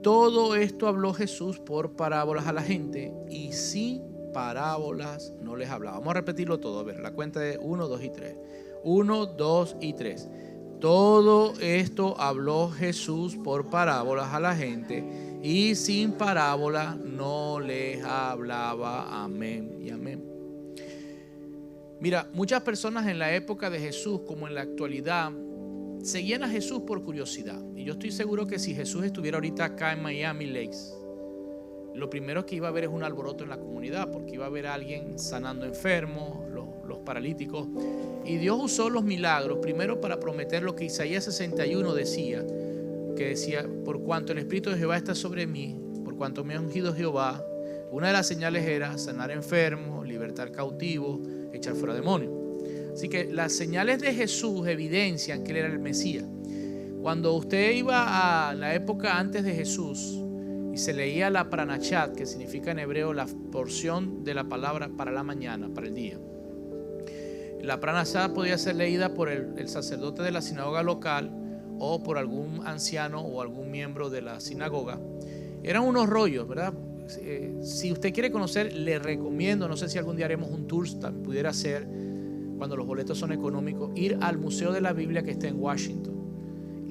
todo esto habló Jesús por parábolas a la gente y sin parábolas no les hablaba. Vamos a repetirlo todo. A ver, la cuenta de 1, 2 y 3. 1, 2 y 3. Todo esto habló Jesús por parábolas a la gente y sin parábolas no les hablaba. Amén y amén. Mira, muchas personas en la época de Jesús, como en la actualidad, seguían a Jesús por curiosidad. Y yo estoy seguro que si Jesús estuviera ahorita acá en Miami Lakes, lo primero que iba a haber es un alboroto en la comunidad, porque iba a haber a alguien sanando enfermos, los paralíticos. Y Dios usó los milagros primero para prometer lo que Isaías 61 decía, que decía: por cuanto el Espíritu de Jehová está sobre mí, por cuanto me ha ungido Jehová. Una de las señales era sanar enfermos, libertar cautivos, echar fuera demonios. Así que las señales de Jesús evidencian que Él era el Mesías. Cuando usted iba a la época antes de Jesús y se leía la pranachat, que significa en hebreo la porción de la palabra para la mañana, para el día. La pranachat podía ser leída por el sacerdote de la sinagoga local o por algún anciano o algún miembro de la sinagoga. Eran unos rollos, ¿verdad? Si usted quiere conocer, le recomiendo, no sé si algún día haremos un tour, pudiera ser, cuando los boletos son económicos, ir al Museo de la Biblia que está en Washington.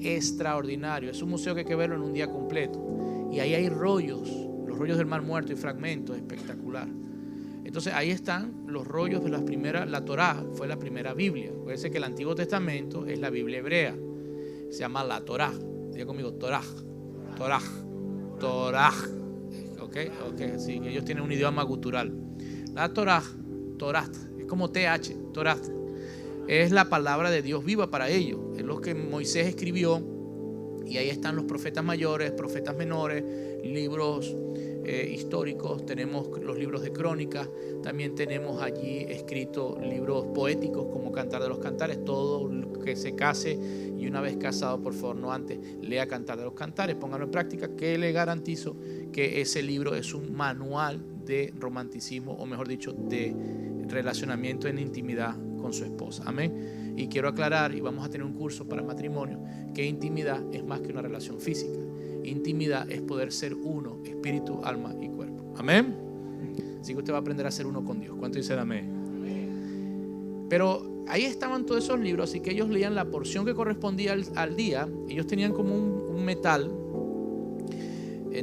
Extraordinario, es un museo que hay que verlo en un día completo. Y ahí hay rollos, los rollos del Mar Muerto y fragmentos, espectacular. Entonces ahí están los rollos de las primeras. La Torá fue la primera Biblia. Acuérdense que el Antiguo Testamento es la Biblia hebrea, se llama la Torá. Diga conmigo, Torá, Torá, Torá. Ok, sí, ellos tienen un idioma gutural. La Torá, Torat, es como TH, Torat, es la palabra de Dios viva para ellos. Es lo que Moisés escribió, y ahí están los profetas mayores, profetas menores, libros históricos. Tenemos los libros de crónicas, también tenemos allí escritos libros poéticos como Cantar de los Cantares. Todo lo que se case y una vez casado, por favor, no antes, lea Cantar de los Cantares, póngalo en práctica, que le garantizo que ese libro es un manual de romanticismo, o mejor dicho, de relacionamiento en intimidad con su esposa. Amén. Y quiero aclarar, y vamos a tener un curso para matrimonio, que intimidad es más que una relación física. Intimidad es poder ser uno, espíritu, alma y cuerpo. Amén. Así que usted va a aprender a ser uno con Dios. ¿Cuánto dicen amén? Pero ahí estaban todos esos libros, así que ellos leían la porción que correspondía al día. Ellos tenían como un metal.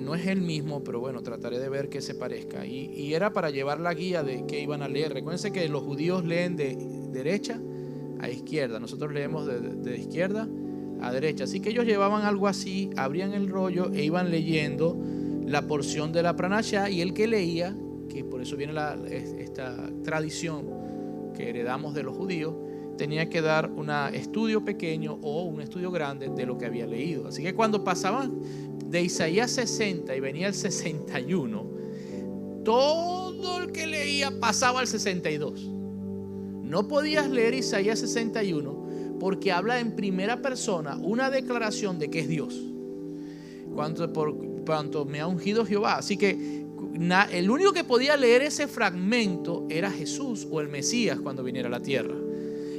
No es el mismo, pero bueno, trataré de ver que se parezca. Y era para llevar la guía de qué iban a leer. Recuérdense que los judíos leen de derecha a izquierda. Nosotros leemos de izquierda a derecha. Así que ellos llevaban algo así, abrían el rollo e iban leyendo la porción de la pranashá. Y el que leía, que por eso viene esta tradición que heredamos de los judíos, tenía que dar un estudio pequeño o un estudio grande de lo que había leído. Así que cuando pasaban de Isaías 60 y venía el 61, todo el que leía pasaba al 62. No podías leer Isaías 61 porque habla en primera persona una declaración de que es Dios. Por cuanto me ha ungido Jehová. Así que el único que podía leer ese fragmento era Jesús o el Mesías cuando viniera a la tierra.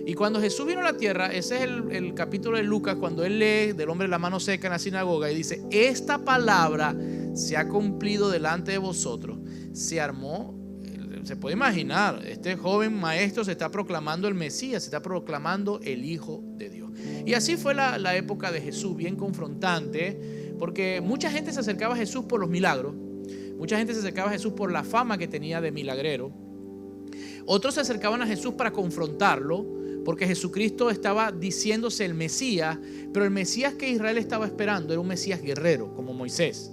Y cuando Jesús vino a la tierra, ese es el capítulo de Lucas, cuando él lee del hombre de la mano seca en la sinagoga y dice: esta palabra se ha cumplido delante de vosotros. Se armó, se puede imaginar, este joven maestro se está proclamando el Mesías, se está proclamando el Hijo de Dios. Y así fue la época de Jesús, bien confrontante, porque mucha gente se acercaba a Jesús por los milagros, mucha gente se acercaba a Jesús por la fama que tenía de milagrero. Otros se acercaban a Jesús para confrontarlo, porque Jesucristo estaba diciéndose el Mesías, pero el Mesías que Israel estaba esperando era un Mesías guerrero, como Moisés.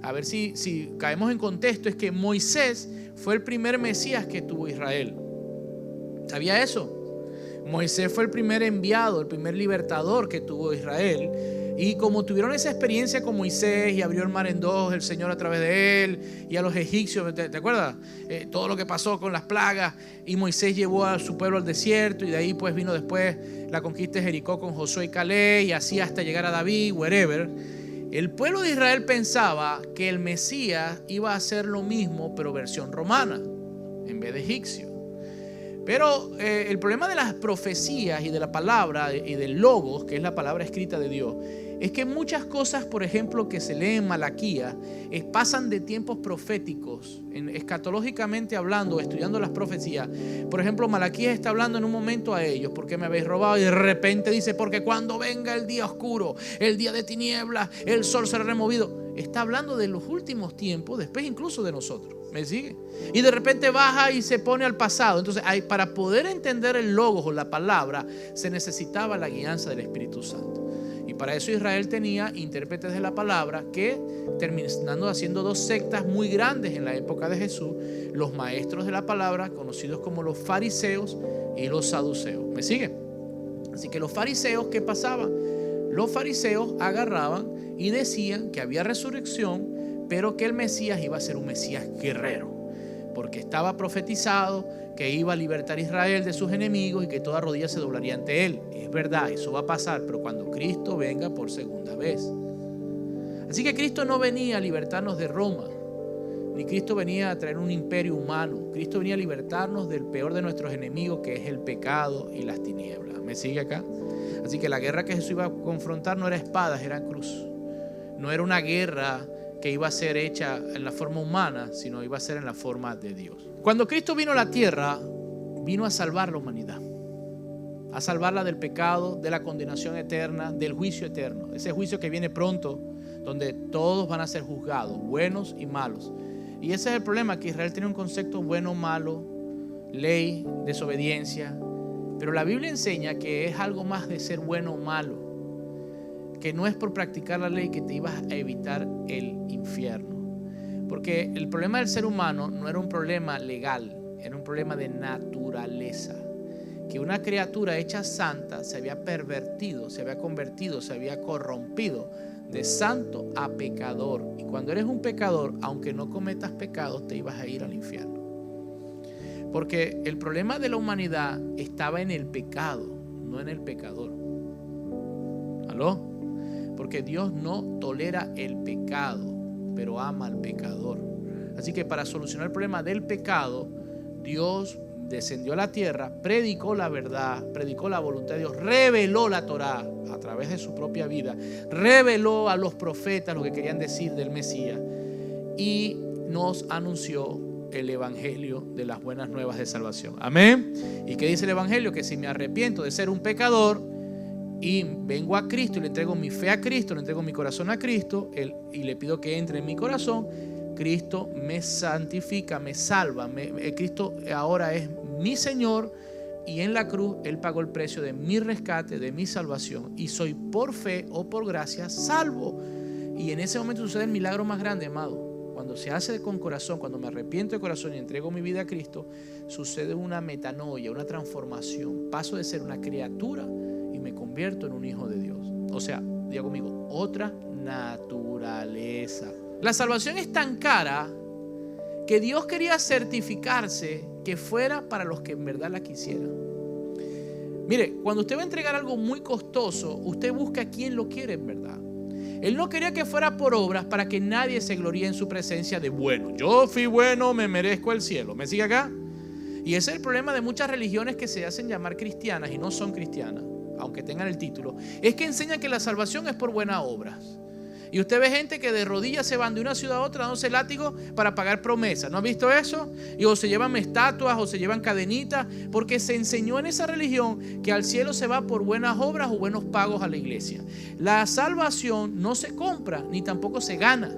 A ver si caemos en contexto, es que Moisés fue el primer Mesías que tuvo Israel. ¿Sabía eso? Moisés fue el primer enviado, el primer libertador que tuvo Israel. Y como tuvieron esa experiencia con Moisés y abrió el mar en dos, el Señor a través de él, y a los egipcios, ¿te acuerdas? Todo lo que pasó con las plagas, y Moisés llevó a su pueblo al desierto, y de ahí pues vino después la conquista de Jericó con Josué y Caleb, y así hasta llegar a David, wherever. El pueblo de Israel pensaba que el Mesías iba a hacer lo mismo, pero versión romana, en vez de egipcio. Pero el problema de las profecías y de la palabra y del logos, que es la palabra escrita de Dios, es que muchas cosas, por ejemplo, que se leen en Malaquías, pasan de tiempos proféticos, escatológicamente hablando, estudiando las profecías. Por ejemplo, Malaquías está hablando en un momento a ellos: ¿por qué me habéis robado? Y de repente dice: porque cuando venga el día oscuro, el día de tinieblas, el sol será removido. Está hablando de los últimos tiempos, después incluso de nosotros. ¿Me sigue? Y de repente baja y se pone al pasado. Entonces, para poder entender el logos o la palabra, se necesitaba la guianza del Espíritu Santo. Y para eso Israel tenía intérpretes de la palabra, que terminando haciendo dos sectas muy grandes en la época de Jesús: los maestros de la palabra, conocidos como los fariseos, y los saduceos. ¿Me sigue? Así que los fariseos, ¿qué pasaba? Los fariseos agarraban y decían que había resurrección, pero que el Mesías iba a ser un Mesías guerrero, porque estaba profetizado que iba a libertar a Israel de sus enemigos y que toda rodilla se doblaría ante él. Es verdad, eso va a pasar, pero cuando Cristo venga por segunda vez. Así que Cristo no venía a libertarnos de Roma, ni Cristo venía a traer un imperio humano. Cristo venía a libertarnos del peor de nuestros enemigos, que es el pecado y las tinieblas. ¿Me sigue acá? Así que la guerra que Jesús iba a confrontar no era espadas, era cruz. No era una guerra que iba a ser hecha en la forma humana, sino iba a ser en la forma de Dios. Cuando Cristo vino a la tierra, vino a salvar la humanidad, a salvarla del pecado, de la condenación eterna, del juicio eterno, ese juicio que viene pronto, donde todos van a ser juzgados, buenos y malos. Y ese es el problema, que Israel tiene un concepto bueno, malo, ley, desobediencia, pero la Biblia enseña que es algo más de ser bueno o malo, que no es por practicar la ley que te ibas a evitar el infierno. Porque el problema del ser humano no era un problema legal, era un problema de naturaleza. Que una criatura hecha santa se había pervertido, se había convertido, se había corrompido de santo a pecador. Y cuando eres un pecador, aunque no cometas pecados, te ibas a ir al infierno. Porque el problema de la humanidad estaba en el pecado, no en el pecador. ¿Aló? Porque Dios no tolera el pecado, pero ama al pecador. Así que para solucionar el problema del pecado, Dios descendió a la tierra, predicó la verdad, predicó la voluntad de Dios, reveló la Torá a través de su propia vida, reveló a los profetas lo que querían decir del Mesías y nos anunció el evangelio de las buenas nuevas de salvación. Amén. ¿Y qué dice el evangelio? Que si me arrepiento de ser un pecador y vengo a Cristo y le entrego mi fe a Cristo, le entrego mi corazón a Cristo y le pido que entre en mi corazón, Cristo me santifica, me salva. Cristo ahora es mi Señor y en la cruz Él pagó el precio de mi rescate, de mi salvación, y soy por fe o por gracia salvo. Y en ese momento sucede el milagro más grande, amado. Cuando se hace con corazón, cuando me arrepiento de corazón y entrego mi vida a Cristo, sucede una metanoia, una transformación. Paso de ser una criatura y me convierto en un hijo de Dios. O sea, diga conmigo, otra naturaleza. La salvación es tan cara que Dios quería certificarse que fuera para los que en verdad la quisieran. Mire, cuando usted va a entregar algo muy costoso, usted busca a quien lo quiere en verdad. Él no quería que fuera por obras para que nadie se gloríe en su presencia de bueno. Yo fui bueno, me merezco el cielo. ¿Me sigue acá? Y ese es el problema de muchas religiones que se hacen llamar cristianas y no son cristianas, aunque tengan el título. Es que enseñan que la salvación es por buenas obras. Y usted ve gente que de rodillas se van de una ciudad a otra dándose látigo para pagar promesas. ¿No ha visto eso? Y o se llevan estatuas o se llevan cadenitas, porque se enseñó en esa religión que al cielo se va por buenas obras o buenos pagos a la iglesia. La salvación no se compra ni tampoco se gana.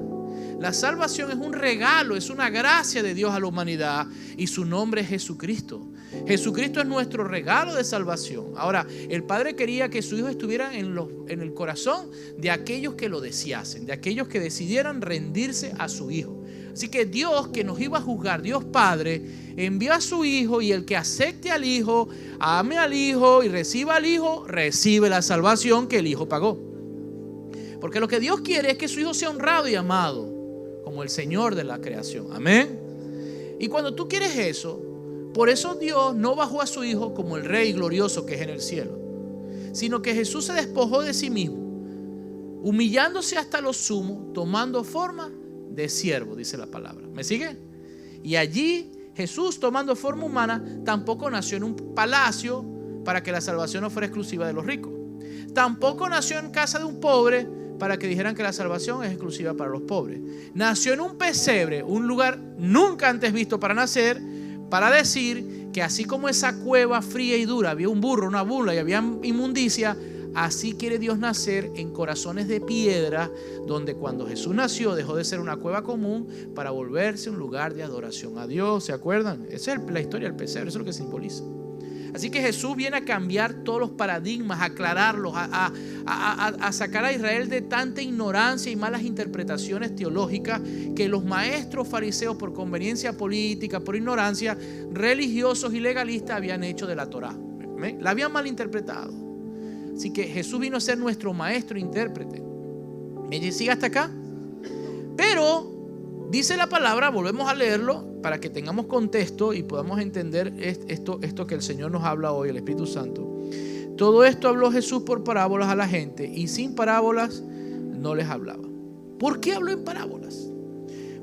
La salvación es un regalo, es una gracia de Dios a la humanidad y su nombre es Jesucristo. Jesucristo es nuestro regalo de salvación. Ahora, el Padre quería que su Hijo estuviera en el corazón de aquellos que lo deseasen, de aquellos que decidieran rendirse a su Hijo. Así que Dios, que nos iba a juzgar, Dios Padre, envió a su Hijo, y el que acepte al Hijo, ame al Hijo y reciba al Hijo, recibe la salvación que el Hijo pagó. Porque lo que Dios quiere es que su Hijo sea honrado y amado como el Señor de la creación. Amén. Y cuando tú quieres eso, por eso Dios no bajó a su Hijo como el Rey glorioso que es en el cielo, sino que Jesús se despojó de sí mismo, humillándose hasta lo sumo, tomando forma de siervo, dice la palabra. ¿Me sigue? Y allí Jesús, tomando forma humana, tampoco nació en un palacio para que la salvación no fuera exclusiva de los ricos. Tampoco nació en casa de un pobre para que dijeran que la salvación es exclusiva para los pobres. Nació en un pesebre, un lugar nunca antes visto para nacer, para decir que así como esa cueva fría y dura había un burro, una bula y había inmundicia, así quiere Dios nacer en corazones de piedra, donde cuando Jesús nació dejó de ser una cueva común para volverse un lugar de adoración a Dios. ¿Se acuerdan? Esa es la historia del pesebre, eso es lo que simboliza. Así que Jesús viene a cambiar todos los paradigmas, a aclararlos, a sacar a Israel de tanta ignorancia y malas interpretaciones teológicas que los maestros fariseos, por conveniencia política, por ignorancia, religiosos y legalistas habían hecho de la Torá. La habían malinterpretado. Así que Jesús vino a ser nuestro maestro intérprete. ¿Me sigue hasta acá? Pero dice la palabra, volvemos a leerlo para que tengamos contexto y podamos entender esto que el Señor nos habla hoy, el Espíritu Santo. Todo esto habló Jesús por parábolas a la gente, y sin parábolas no les hablaba. ¿Por qué habló en parábolas?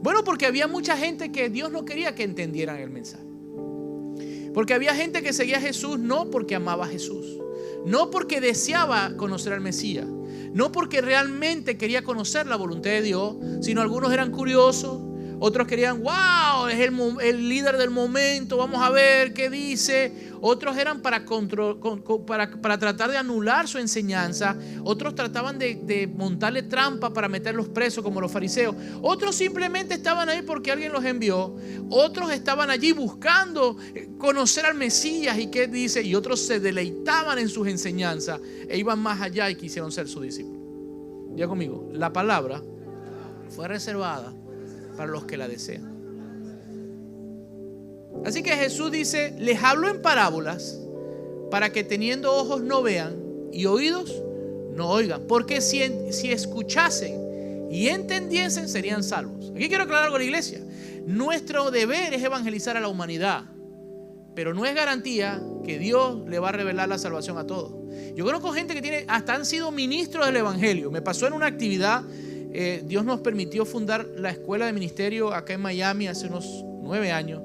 Bueno, porque había mucha gente que Dios no quería que entendieran el mensaje. Porque había gente que seguía a Jesús no porque amaba a Jesús, no porque deseaba conocer al Mesías, no porque realmente quería conocer la voluntad de Dios, sino algunos eran curiosos, otros querían, wow, es el líder del momento, vamos a ver qué dice. Otros eran para tratar de anular su enseñanza. Otros trataban de montarle trampa para meterlos presos, como los fariseos. Otros simplemente estaban ahí porque alguien los envió. Otros estaban allí buscando conocer al Mesías y qué dice. Y otros se deleitaban en sus enseñanzas e iban más allá y quisieron ser su discípulo. Ya conmigo, la palabra fue reservada para los que la desean. Así que Jesús dice, les hablo en parábolas para que teniendo ojos no vean y oídos no oigan, porque si escuchasen y entendiesen serían salvos. Aquí quiero aclarar algo a la iglesia. Nuestro deber es evangelizar a la humanidad, pero no es garantía que Dios le va a revelar la salvación a todos. Yo conozco gente que hasta han sido ministros del evangelio. Me pasó en una actividad. Dios nos permitió fundar la escuela de ministerio acá en Miami hace unos 9 años,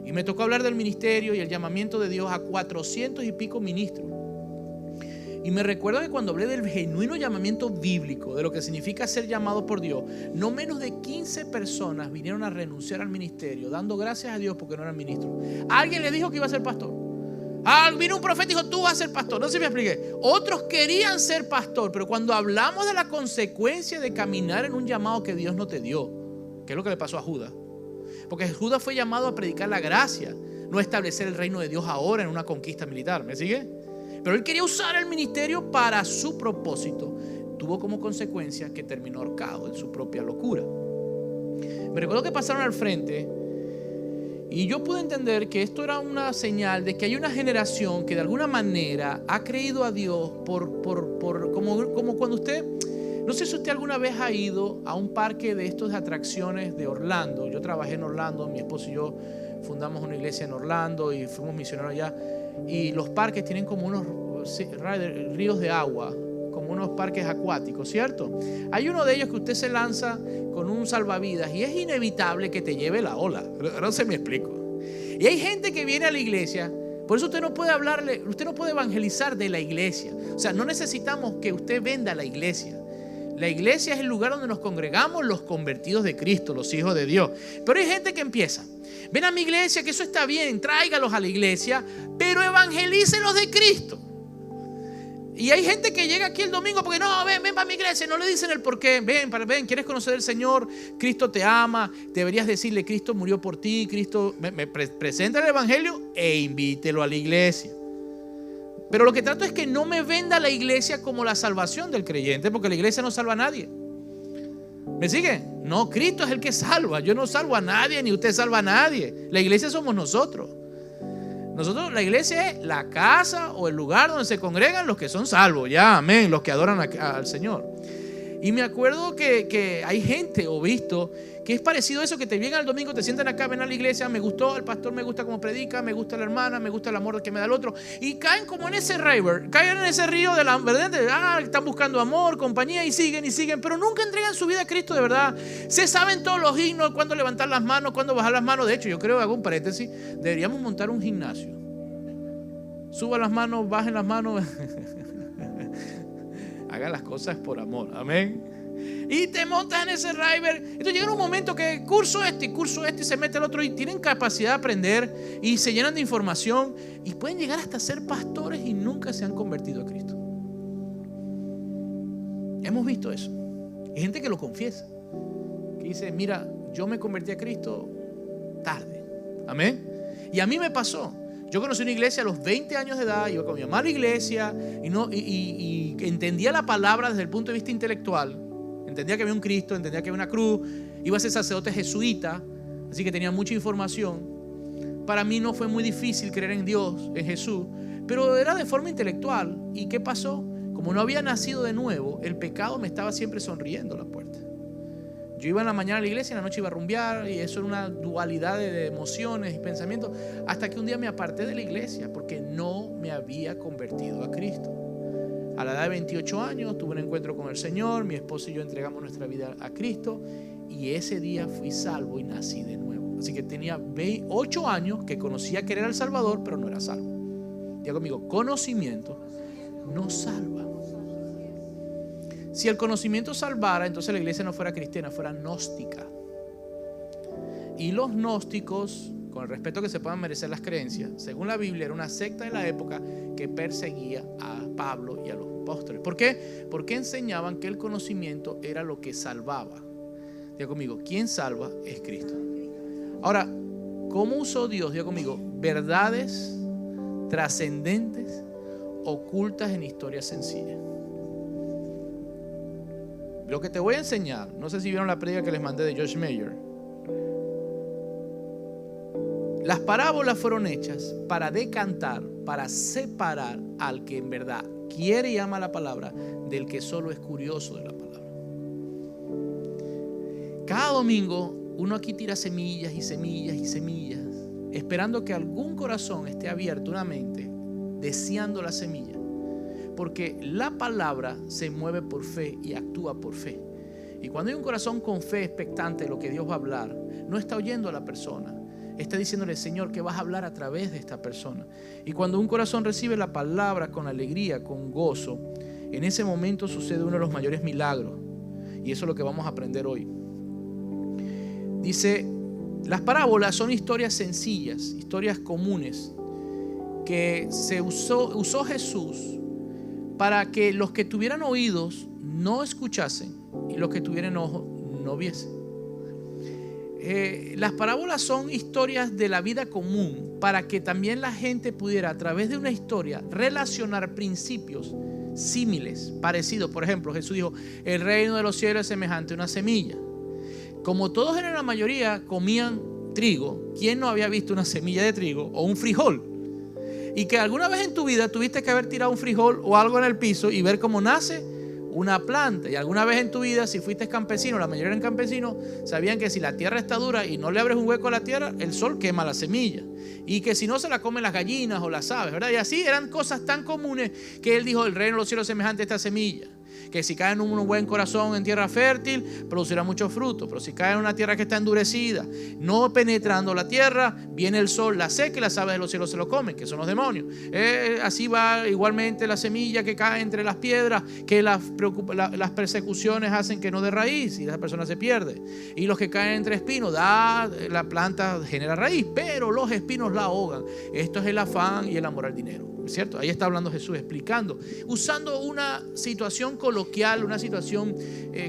y me tocó hablar del ministerio y el llamamiento de Dios a 400 y pico ministros. Y me recuerdo que cuando hablé del genuino llamamiento bíblico, de lo que significa ser llamado por Dios, no menos de 15 personas vinieron a renunciar al ministerio, dando gracias a Dios porque no eran ministros. Alguien le dijo que iba a ser pastor. Vino un profeta y dijo, tú vas a ser pastor. No sé si me expliqué. Otros querían ser pastor, pero cuando hablamos de la consecuencia de caminar en un llamado que Dios no te dio, ¿qué es lo que le pasó a Judas? Porque Judas fue llamado a predicar la gracia, no a establecer el reino de Dios ahora en una conquista militar. ¿Me sigue? Pero él quería usar el ministerio para su propósito. Tuvo como consecuencia que terminó ahorcado en su propia locura. Me recuerdo que pasaron al frente y yo pude entender que esto era una señal de que hay una generación que de alguna manera ha creído a Dios como cuando usted, no sé si usted alguna vez ha ido a un parque de estos de atracciones de Orlando. Yo trabajé en Orlando, mi esposo y yo fundamos una iglesia en Orlando y fuimos misioneros allá. Y los parques tienen como unos ríos de agua, como unos parques acuáticos, ¿cierto? Hay uno de ellos que usted se lanza con un salvavidas y es inevitable que te lleve la ola. No se me explico. Y hay gente que viene a la iglesia, por eso usted no puede hablarle, usted no puede evangelizar de la iglesia. O sea, no necesitamos que usted venda la iglesia. La iglesia es el lugar donde nos congregamos los convertidos de Cristo, los hijos de Dios. Pero hay gente que empieza, ven a mi iglesia, que eso está bien, tráigalos a la iglesia, pero evangelícelos de Cristo. Y hay gente que llega aquí el domingo porque no, ven para mi iglesia, no le dicen el por qué. Ven, ¿quieres conocer al Señor? Cristo te ama, deberías decirle, Cristo murió por ti, Cristo, presenta el evangelio e invítelo a la iglesia. Pero lo que trato es que no me venda la iglesia como la salvación del creyente, porque la iglesia no salva a nadie. ¿Me sigue? No, Cristo es el que salva. Yo no salvo a nadie, ni usted salva a nadie. La iglesia somos nosotros. La iglesia es la casa o el lugar donde se congregan los que son salvos. Ya, amén, los que adoran al Señor. Y me acuerdo que hay gente, o visto, que es parecido a eso, que te vienen al domingo, te sientan acá, ven a la iglesia, me gustó el pastor, me gusta cómo predica, me gusta la hermana, me gusta el amor que me da el otro, y caen como en ese river, caen en ese río de la verdad, están buscando amor, compañía, y siguen, pero nunca entregan su vida a Cristo de verdad. Se saben todos los himnos, cuándo levantar las manos, cuándo bajar las manos. De hecho, yo creo, hago un paréntesis, deberíamos montar un gimnasio. Suban las manos, bajen las manos. haga las cosas por amor. Amén. Y te montas en ese driver. Entonces llega un momento que curso este, y se mete el otro, y tienen capacidad de aprender y se llenan de información y pueden llegar hasta ser pastores y nunca se han convertido a Cristo. Hemos visto eso. Hay gente que lo confiesa, que dice: mira, yo me convertí a Cristo tarde. Amén. Y a mí me pasó. Yo conocí una iglesia a los 20 años de edad, iba con mi mamá a la iglesia y entendía la palabra desde el punto de vista intelectual. Entendía que había un Cristo, entendía que había una cruz. Iba a ser sacerdote jesuita, así que tenía mucha información. Para mí no fue muy difícil creer en Dios, en Jesús, pero era de forma intelectual. ¿Y qué pasó? Como no había nacido de nuevo, el pecado me estaba siempre sonriendo a la puerta. Yo iba en la mañana a la iglesia y en la noche iba a rumbear, y eso era una dualidad de emociones y pensamientos, hasta que un día me aparté de la iglesia porque no me había convertido a Cristo. A la edad de 28 años tuve un encuentro con el Señor, mi esposo y yo entregamos nuestra vida a Cristo, y ese día fui salvo y nací de nuevo. Así que tenía 8 años que conocía que era el Salvador, pero no era salvo. Diga conmigo: conocimiento no salva. Si el conocimiento salvara, entonces la iglesia no fuera cristiana, fuera gnóstica. Y los gnósticos, con el respeto que se puedan merecer las creencias, según la Biblia, era una secta de la época que perseguía a Pablo y a los apóstoles. ¿Por qué? Porque enseñaban que el conocimiento era lo que salvaba. Diga conmigo: quien salva es Cristo. Ahora, ¿cómo usó Dios? Diga conmigo: verdades trascendentes ocultas en historias sencillas. Lo que te voy a enseñar, no sé si vieron la prédica que les mandé de Josh Mayer. Las parábolas fueron hechas para decantar, para separar al que en verdad quiere y ama la palabra del que solo es curioso de la palabra. Cada domingo uno aquí tira semillas y semillas y semillas, esperando que algún corazón esté abierto, una mente, deseando la semilla. Porque la palabra se mueve por fe y actúa por fe. Y cuando hay un corazón con fe expectante de lo que Dios va a hablar, no está oyendo a la persona, está diciéndole: Señor, ¿qué vas a hablar a través de esta persona? Y cuando un corazón recibe la palabra con alegría, con gozo, en ese momento sucede uno de los mayores milagros. Y eso es lo que vamos a aprender hoy. Dice: las parábolas son historias sencillas, historias comunes que se usó Jesús para que los que tuvieran oídos no escuchasen y los que tuvieran ojos no viesen. Las parábolas son historias de la vida común para que también la gente pudiera, a través de una historia, relacionar principios símiles, parecidos. Por ejemplo, Jesús dijo: el reino de los cielos es semejante a una semilla. Como todos en la mayoría comían trigo, ¿quién no había visto una semilla de trigo o un frijol? Y que alguna vez en tu vida tuviste que haber tirado un frijol o algo en el piso y ver cómo nace una planta. Y alguna vez en tu vida, si fuiste campesino, la mayoría eran campesinos, sabían que si la tierra está dura y no le abres un hueco a la tierra, el sol quema la semilla. Y que si no, se la comen las gallinas o las aves, ¿verdad? Y así eran cosas tan comunes que él dijo: el reino de los cielos es semejante a esta semilla, que si cae en un buen corazón en tierra fértil, producirá muchos frutos. Pero si cae en una tierra que está endurecida, no penetrando la tierra, viene el sol, la seca, y las aves de los cielos se lo comen, que son los demonios. Así va igualmente la semilla que cae entre las piedras, que las persecuciones hacen que no dé raíz y la persona se pierde. Y los que caen entre espinos, la planta genera raíz, pero los espinos la ahogan. Esto es el afán y el amor al dinero, ¿cierto? Ahí está hablando Jesús, explicando, usando una situación coloquial, una situación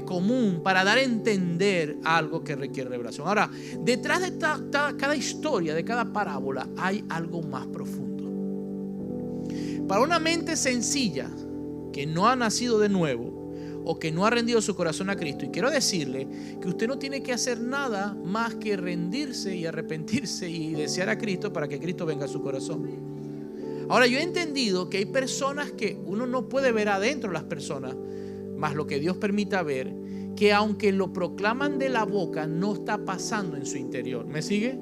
común para dar a entender algo que requiere revelación. Ahora, detrás de cada historia, de cada parábola, hay algo más profundo. Para una mente sencilla que no ha nacido de nuevo o que no ha rendido su corazón a Cristo, y quiero decirle que usted no tiene que hacer nada más que rendirse y arrepentirse y desear a Cristo para que Cristo venga a su corazón. Ahora, yo he entendido que hay personas que uno no puede ver adentro de las personas, más lo que Dios permita ver, que aunque lo proclaman de la boca, no está pasando en su interior. ¿Me sigue?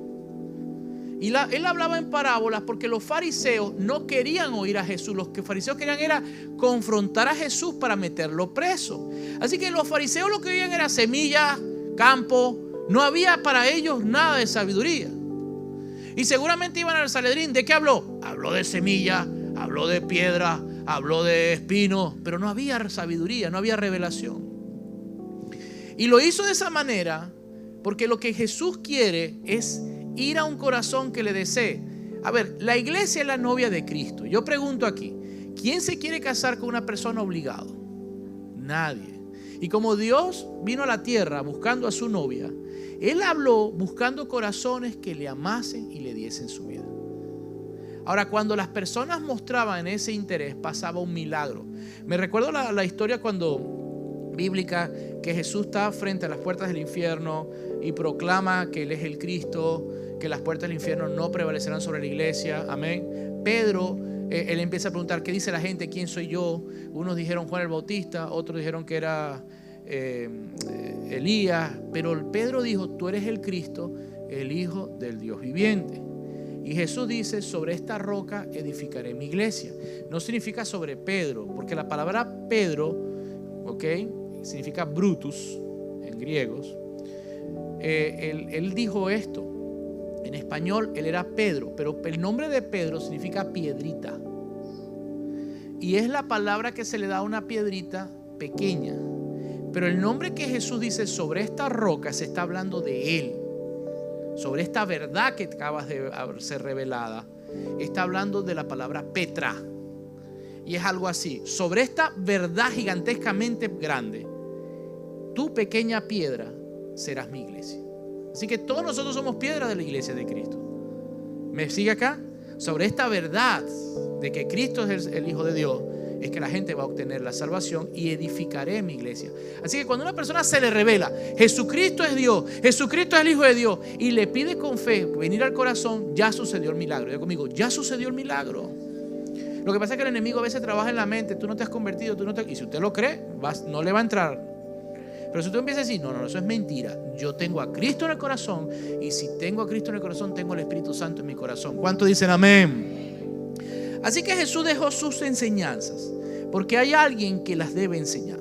Y él hablaba en parábolas porque los fariseos no querían oír a Jesús. Los que fariseos querían era confrontar a Jesús para meterlo preso. Así que los fariseos lo que querían era semilla, campo. No había para ellos nada de sabiduría. Y seguramente iban al Sanedrín. ¿De qué habló? Habló de semilla, habló de piedra, habló de espinos, pero no había sabiduría, no había revelación. Y lo hizo de esa manera porque lo que Jesús quiere es ir a un corazón que le desee. A ver, la iglesia es la novia de Cristo. Yo pregunto aquí, ¿quién se quiere casar con una persona obligado? Nadie. Y como Dios vino a la tierra buscando a su novia, Él habló buscando corazones que le amasen y le diesen su vida. Ahora, cuando las personas mostraban ese interés, pasaba un milagro. Me recuerdo la historia bíblica, que Jesús está frente a las puertas del infierno y proclama que Él es el Cristo, que las puertas del infierno no prevalecerán sobre la iglesia. Amén. Pedro, él empieza a preguntar, ¿qué dice la gente? ¿Quién soy yo? Unos dijeron Juan el Bautista, otros dijeron que era Elías, pero Pedro dijo, tú eres el Cristo, el Hijo del Dios viviente. Y Jesús dice, sobre esta roca edificaré mi iglesia. No significa sobre Pedro, porque la palabra Pedro, ¿ok?, significa Brutus en griegos. Él dijo esto. En español él era Pedro, pero el nombre de Pedro significa piedrita. Y es la palabra que se le da a una piedrita pequeña. Pero el nombre que Jesús dice sobre esta roca se está hablando de Él. Sobre esta verdad que acabas de ser revelada, está hablando de la palabra Petra. Y es algo así, sobre esta verdad gigantescamente grande, tu pequeña piedra serás mi iglesia. Así que todos nosotros somos piedras de la iglesia de Cristo. ¿Me sigue acá? Sobre esta verdad de que Cristo es el Hijo de Dios, es que la gente va a obtener la salvación y edificaré mi iglesia. Así que cuando una persona se le revela, Jesucristo es Dios, Jesucristo es el Hijo de Dios, y le pide con fe venir al corazón, ya sucedió el milagro. Diga conmigo, ya sucedió el milagro. Lo que pasa es que el enemigo a veces trabaja en la mente, tú no te has convertido, y si usted lo cree, no le va a entrar. Pero si tú empiezas a decir, no, eso es mentira, yo tengo a Cristo en el corazón, y si tengo a Cristo en el corazón, tengo el Espíritu Santo en mi corazón. ¿Cuántos dicen amén? Así que Jesús dejó sus enseñanzas, porque hay alguien que las debe enseñar.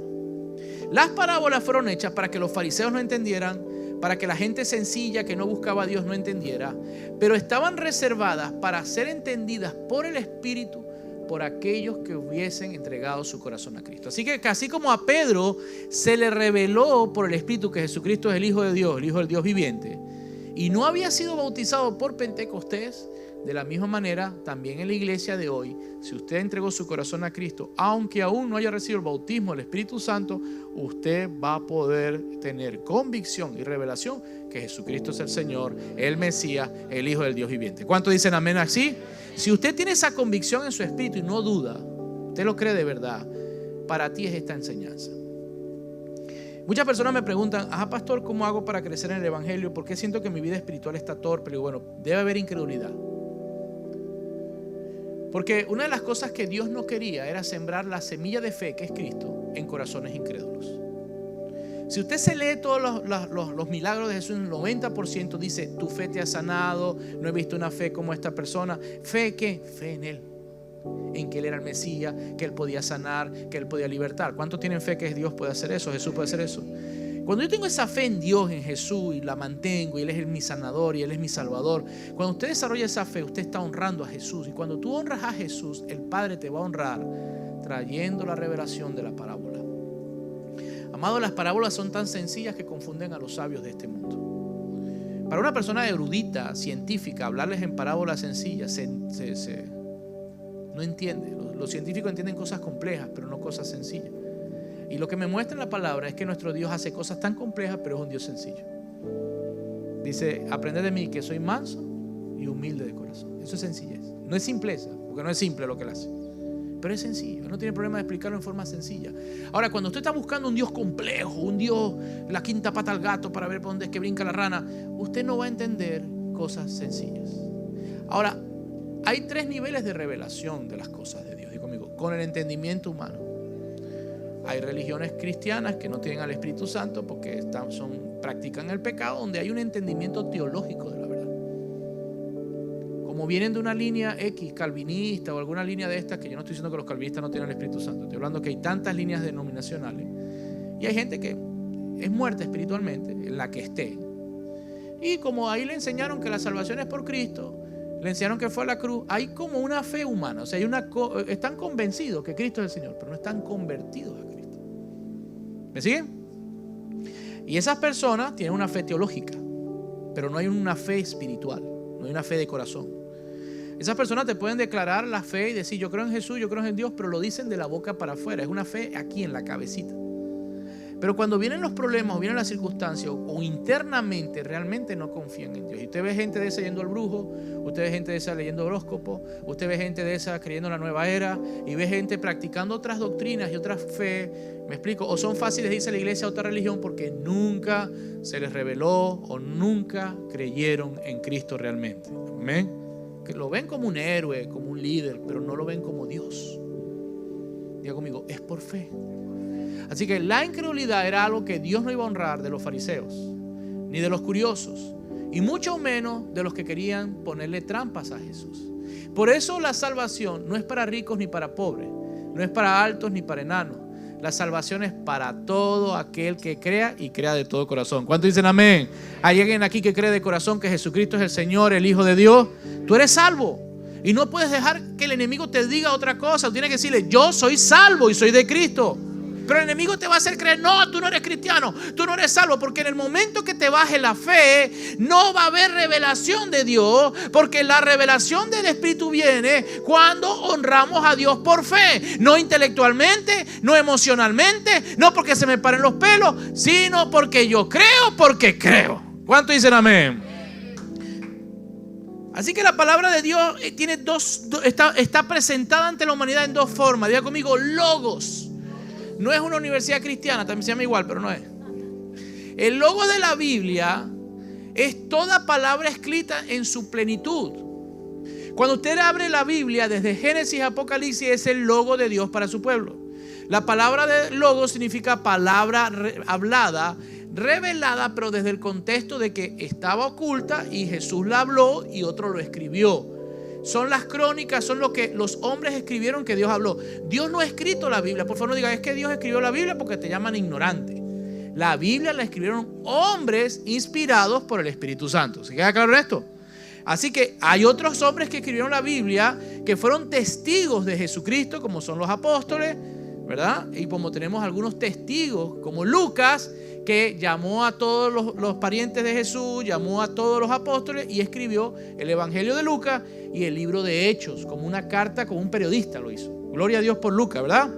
Las parábolas fueron hechas para que los fariseos no entendieran, para que la gente sencilla que no buscaba a Dios no entendiera, pero estaban reservadas para ser entendidas por el Espíritu, por aquellos que hubiesen entregado su corazón a Cristo. Así que así como a Pedro se le reveló por el Espíritu que Jesucristo es el Hijo de Dios, el Hijo del Dios viviente, y no había sido bautizado por Pentecostés, de la misma manera también en la iglesia de hoy, si usted entregó su corazón a Cristo, aunque aún no haya recibido el bautismo del Espíritu Santo, usted va a poder tener convicción y revelación que Jesucristo es el Señor, el Mesías, el Hijo del Dios viviente. ¿Cuántos dicen amén así? Si usted tiene esa convicción en su espíritu y no duda, usted lo cree de verdad, para ti es esta enseñanza. Muchas personas me preguntan, pastor, ¿cómo hago para crecer en el evangelio? ¿Por qué siento que mi vida espiritual está torpe? Y bueno, debe haber incredulidad. Porque una de las cosas que Dios no quería era sembrar la semilla de fe, que es Cristo, en corazones incrédulos. Si usted se lee todos los milagros de Jesús, el 90% dice, tu fe te ha sanado, no he visto una fe como esta persona. ¿Fe qué? Fe en Él, en que Él era el Mesías, que Él podía sanar, que Él podía libertar. ¿Cuántos tienen fe que Dios puede hacer eso? Jesús puede hacer eso. Cuando yo tengo esa fe en Dios, en Jesús, y la mantengo, y Él es mi sanador y Él es mi salvador, cuando usted desarrolla esa fe, usted está honrando a Jesús. Y cuando tú honras a Jesús, el Padre te va a honrar trayendo la revelación de la parábola. Amado, las parábolas son tan sencillas que confunden a los sabios de este mundo. Para una persona erudita, científica, hablarles en parábolas sencillas no entiende. Los científicos entienden cosas complejas, pero no cosas sencillas. Y lo que me muestra en la palabra es que nuestro Dios hace cosas tan complejas, pero es un Dios sencillo. Dice, aprended de mí que soy manso y humilde de corazón. Eso es sencillez. No es simpleza, porque no es simple lo que Él hace, pero es sencillo. Él no tiene problema de explicarlo en forma sencilla. Ahora, cuando usted está buscando un Dios complejo, un Dios, la quinta pata al gato para ver por dónde es que brinca la rana, usted no va a entender cosas sencillas. Ahora, hay 3 niveles de revelación de las cosas de Dios. Digo conmigo, con el entendimiento humano. Hay religiones cristianas que no tienen al Espíritu Santo porque practican el pecado, donde hay un entendimiento teológico de la verdad. Como vienen de una línea X, calvinista o alguna línea de estas, que yo no estoy diciendo que los calvinistas no tienen el Espíritu Santo, estoy hablando que hay tantas líneas denominacionales y hay gente que es muerta espiritualmente, en la que esté. Y como ahí le enseñaron que la salvación es por Cristo, le enseñaron que fue a la cruz. Hay como una fe humana, o sea, están convencidos que Cristo es el Señor, pero no están convertidos a Cristo. ¿Me siguen? Y esas personas tienen una fe teológica, pero no hay una fe espiritual, no hay una fe de corazón. Esas personas te pueden declarar la fe y decir yo creo en Jesús, yo creo en Dios, pero lo dicen de la boca para afuera. Es una fe aquí en la cabecita. Pero cuando vienen los problemas o vienen las circunstancias o internamente realmente no confían en Dios. Y usted ve gente de esa yendo al brujo, usted ve gente de esa leyendo horóscopo, usted ve gente de esa creyendo en la nueva era y ve gente practicando otras doctrinas y otras fe. ¿Me explico? O son fáciles de irse a la iglesia a otra religión porque nunca se les reveló o nunca creyeron en Cristo realmente. Amén. Que lo ven como un héroe, como un líder, pero no lo ven como Dios. Diga conmigo, es por fe. Así que la incredulidad era algo que Dios no iba a honrar de los fariseos, ni de los curiosos, y mucho menos de los que querían ponerle trampas a Jesús. Por eso la salvación no es para ricos ni para pobres, no es para altos ni para enanos. La salvación es para todo aquel que crea y crea de todo corazón. ¿Cuántos dicen amén? ¿Hay alguien aquí que cree de corazón que Jesucristo es el Señor, el Hijo de Dios? Tú eres salvo. Y no puedes dejar que el enemigo te diga otra cosa. Tú tienes que decirle, yo soy salvo y soy de Cristo. Pero el enemigo te va a hacer creer, no, tú no eres cristiano, tú no eres salvo, porque en el momento que te baje la fe, no va a haber revelación de Dios, porque la revelación del Espíritu viene cuando honramos a Dios por fe, no intelectualmente, no emocionalmente, no porque se me paren los pelos, sino porque yo creo, porque creo. ¿Cuántos dicen amén? Así que la palabra de Dios tiene está presentada ante la humanidad en dos formas. Diga conmigo, logos. No es una universidad cristiana, también se llama igual, pero no es. El logo de la Biblia es toda palabra escrita en su plenitud. Cuando usted abre la Biblia desde Génesis a Apocalipsis, es el logo de Dios para su pueblo. La palabra de logo significa palabra hablada, revelada, pero desde el contexto de que estaba oculta y Jesús la habló y otro lo escribió. Son las crónicas, son lo que los hombres escribieron que Dios habló. Dios no ha escrito la Biblia. Por favor no digan, es que Dios escribió la Biblia porque te llaman ignorante. La Biblia la escribieron hombres inspirados por el Espíritu Santo. ¿Se queda claro esto? Así que hay otros hombres que escribieron la Biblia que fueron testigos de Jesucristo, como son los apóstoles, ¿verdad? Y como tenemos algunos testigos, como Lucas, que llamó a todos los parientes de Jesús, llamó a todos los apóstoles y escribió el Evangelio de Lucas y el libro de Hechos, como una carta, como un periodista lo hizo. Gloria a Dios por Lucas, ¿verdad?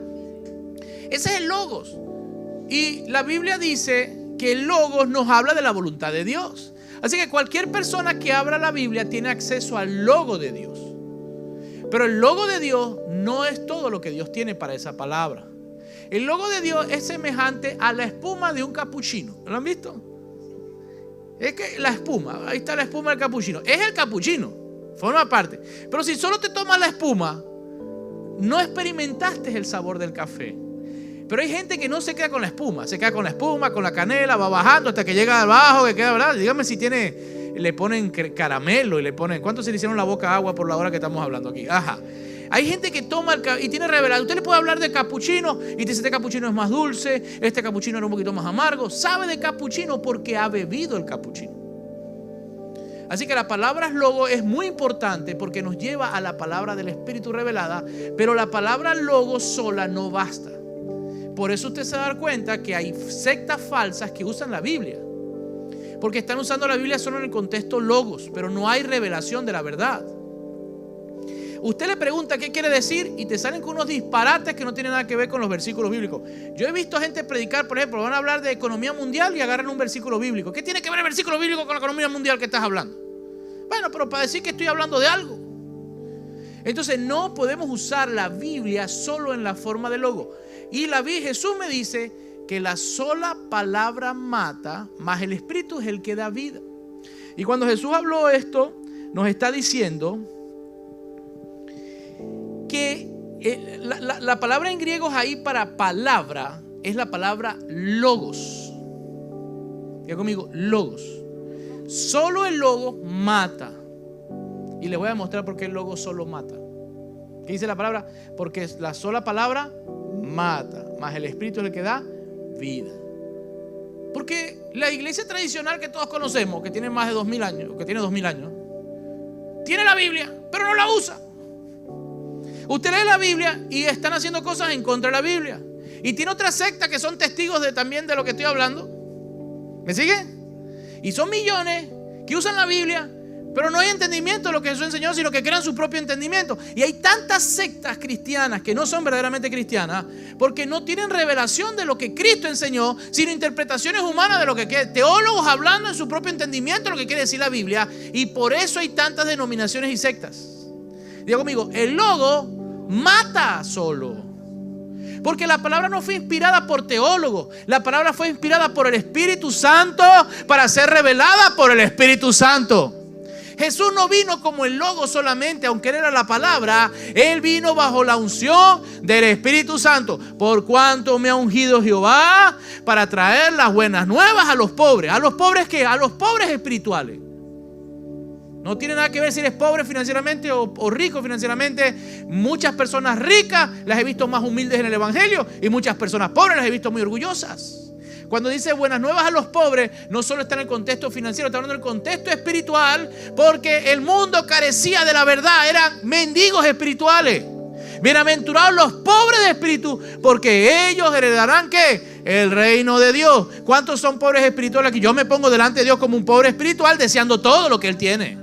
Ese es el Logos. Y la Biblia dice que el Logos nos habla de la voluntad de Dios. Así que cualquier persona que abra la Biblia tiene acceso al logo de Dios. Pero el logo de Dios no es todo lo que Dios tiene para esa palabra. El logo de Dios es semejante a la espuma de un capuchino. ¿Lo han visto? Es que la espuma, ahí está la espuma del capuchino. Es el capuchino, forma parte. Pero si solo te tomas la espuma, no experimentaste el sabor del café. Pero hay gente que no se queda con la espuma. Se queda con la espuma, con la canela, va bajando hasta que llega abajo, que queda, ¿verdad? Dígame si tiene, le ponen caramelo y le ponen, ¿cuántos se le hicieron la boca agua por la hora que estamos hablando aquí? Ajá. Hay gente que toma y tiene revelado. Usted le puede hablar de capuchino y dice, este capuchino es más dulce, este capuchino era un poquito más amargo. Sabe de capuchino porque ha bebido el capuchino. Así que la palabra logo es muy importante porque nos lleva a la palabra del Espíritu revelada, pero la palabra logo sola no basta. Por eso usted se va a dar cuenta que hay sectas falsas que usan la Biblia, porque están usando la Biblia solo en el contexto logos, pero no hay revelación de la verdad. Usted le pregunta qué quiere decir y te salen con unos disparates que no tienen nada que ver con los versículos bíblicos. Yo he visto gente predicar, por ejemplo, van a hablar de economía mundial y agarran un versículo bíblico. ¿Qué tiene que ver el versículo bíblico con la economía mundial que estás hablando? Bueno, pero para decir que estoy hablando de algo. Entonces no podemos usar la Biblia solo en la forma de logo. Y Jesús me dice que la sola palabra mata, más el Espíritu es el que da vida. Y cuando Jesús habló esto, nos está diciendo que la palabra en griego ahí para palabra es la palabra logos. Diga conmigo, logos. Solo el logo mata. Y les voy a mostrar por qué el logo solo mata. ¿Qué dice la palabra? Porque la sola palabra mata, más el Espíritu es el que da vida. Porque la iglesia tradicional que todos conocemos, que tiene más de 2000 años, que tiene 2000 años, tiene la Biblia, pero no la usa. Usted lee la Biblia y están haciendo cosas en contra de la Biblia. Y tiene otra secta que son testigos también de lo que estoy hablando. ¿Me sigue? Y son millones que usan la Biblia, pero no hay entendimiento de lo que Jesús enseñó, sino que crean su propio entendimiento. Y hay tantas sectas cristianas que no son verdaderamente cristianas porque no tienen revelación de lo que Cristo enseñó, sino interpretaciones humanas de lo que quiere. Teólogos hablando en su propio entendimiento de lo que quiere decir la Biblia. Y por eso hay tantas denominaciones y sectas. Diga conmigo, el logo mata solo. Porque la palabra no fue inspirada por teólogos. La palabra fue inspirada por el Espíritu Santo para ser revelada por el Espíritu Santo. Jesús no vino como el logo solamente, aunque él era la palabra. Él vino bajo la unción del Espíritu Santo. Por cuanto me ha ungido Jehová para traer las buenas nuevas a los pobres. ¿A los pobres qué? A los pobres espirituales. No tiene nada que ver si eres pobre financieramente o rico financieramente. Muchas personas ricas las he visto más humildes en el Evangelio, y muchas personas pobres las he visto muy orgullosas. Cuando dice buenas nuevas a los pobres, no solo está en el contexto financiero, está hablando del contexto espiritual, porque el mundo carecía de la verdad, eran mendigos espirituales. Bienaventurados los pobres de espíritu, porque ellos heredarán ¿qué? El reino de Dios. ¿Cuántos son pobres espirituales aquí? Yo me pongo delante de Dios como un pobre espiritual, deseando todo lo que Él tiene.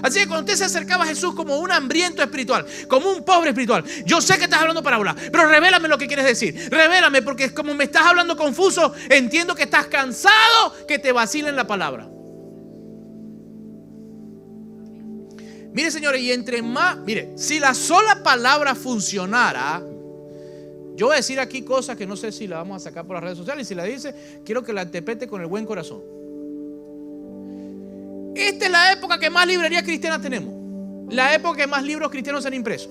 Así que cuando usted se acercaba a Jesús como un hambriento espiritual, como un pobre espiritual, yo sé que estás hablando parábola, pero revélame lo que quieres decir. Revélame, porque como me estás hablando confuso, entiendo que estás cansado, que te vacilen la palabra. Mire, señores, y entre más, mire, si la sola palabra funcionara, yo voy a decir aquí cosas que no sé si la vamos a sacar por las redes sociales, y si la dice, quiero que la interprete con el buen corazón. Esta es la época que más librerías cristianas tenemos, la época que más libros cristianos se han impreso,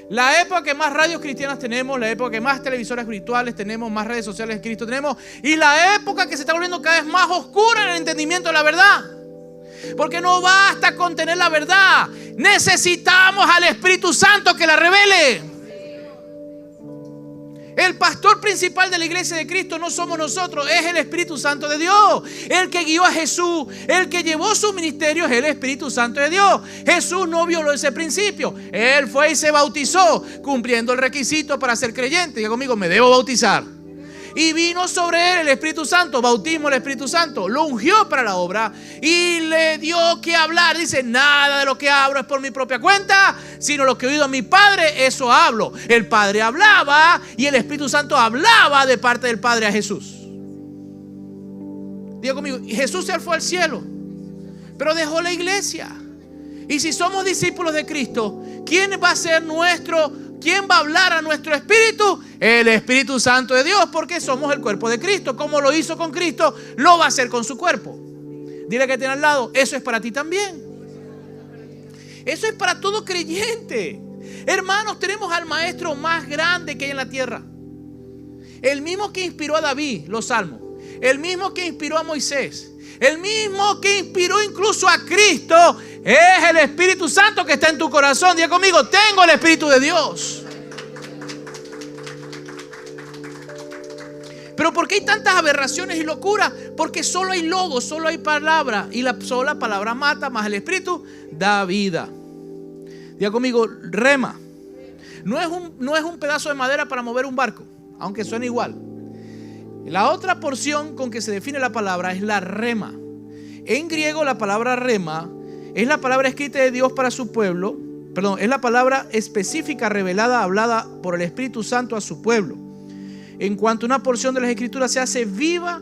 la época que más radios cristianas tenemos, la época que más televisoras espirituales tenemos, más redes sociales de Cristo tenemos, y la época que se está volviendo cada vez más oscura en el entendimiento de la verdad. Porque no basta con tener la verdad, necesitamos al Espíritu Santo que la revele. El pastor principal de la iglesia de Cristo no somos nosotros, es el Espíritu Santo de Dios. El que guió a Jesús, el que llevó su ministerio es el Espíritu Santo de Dios. Jesús no violó ese principio. Él fue y se bautizó, cumpliendo el requisito para ser creyente. Diga conmigo, me debo bautizar. Y vino sobre él el Espíritu Santo, bautismo del Espíritu Santo, lo ungió para la obra y le dio que hablar. Dice, nada de lo que hablo es por mi propia cuenta, sino lo que he oído a mi Padre, eso hablo. El Padre hablaba y el Espíritu Santo hablaba de parte del Padre a Jesús. Diga conmigo, Jesús se fue al cielo, pero dejó la iglesia. Y si somos discípulos de Cristo, ¿quién va a ser ¿quién va a hablar a nuestro espíritu? El Espíritu Santo de Dios, porque somos el cuerpo de Cristo. Como lo hizo con Cristo, lo va a hacer con su cuerpo. Dile que tiene al lado, eso es para ti también. Eso es para todo creyente. Hermanos, tenemos al maestro más grande que hay en la tierra. El mismo que inspiró a David los salmos, el mismo que inspiró a Moisés, el mismo que inspiró incluso a Cristo. Es el Espíritu Santo que está en tu corazón. Diga conmigo, tengo el Espíritu de Dios. Pero ¿por qué hay tantas aberraciones y locuras? Porque solo hay logos, solo hay palabra, y la sola palabra mata, más el Espíritu da vida. Diga conmigo, rema. No es un pedazo de madera para mover un barco, aunque suene igual. La otra porción con que se define la palabra es la rema. En griego la palabra rema es la palabra escrita de Dios para su pueblo. Perdón, es la palabra específica, revelada, hablada por el Espíritu Santo a su pueblo. En cuanto una porción de las Escrituras se hace viva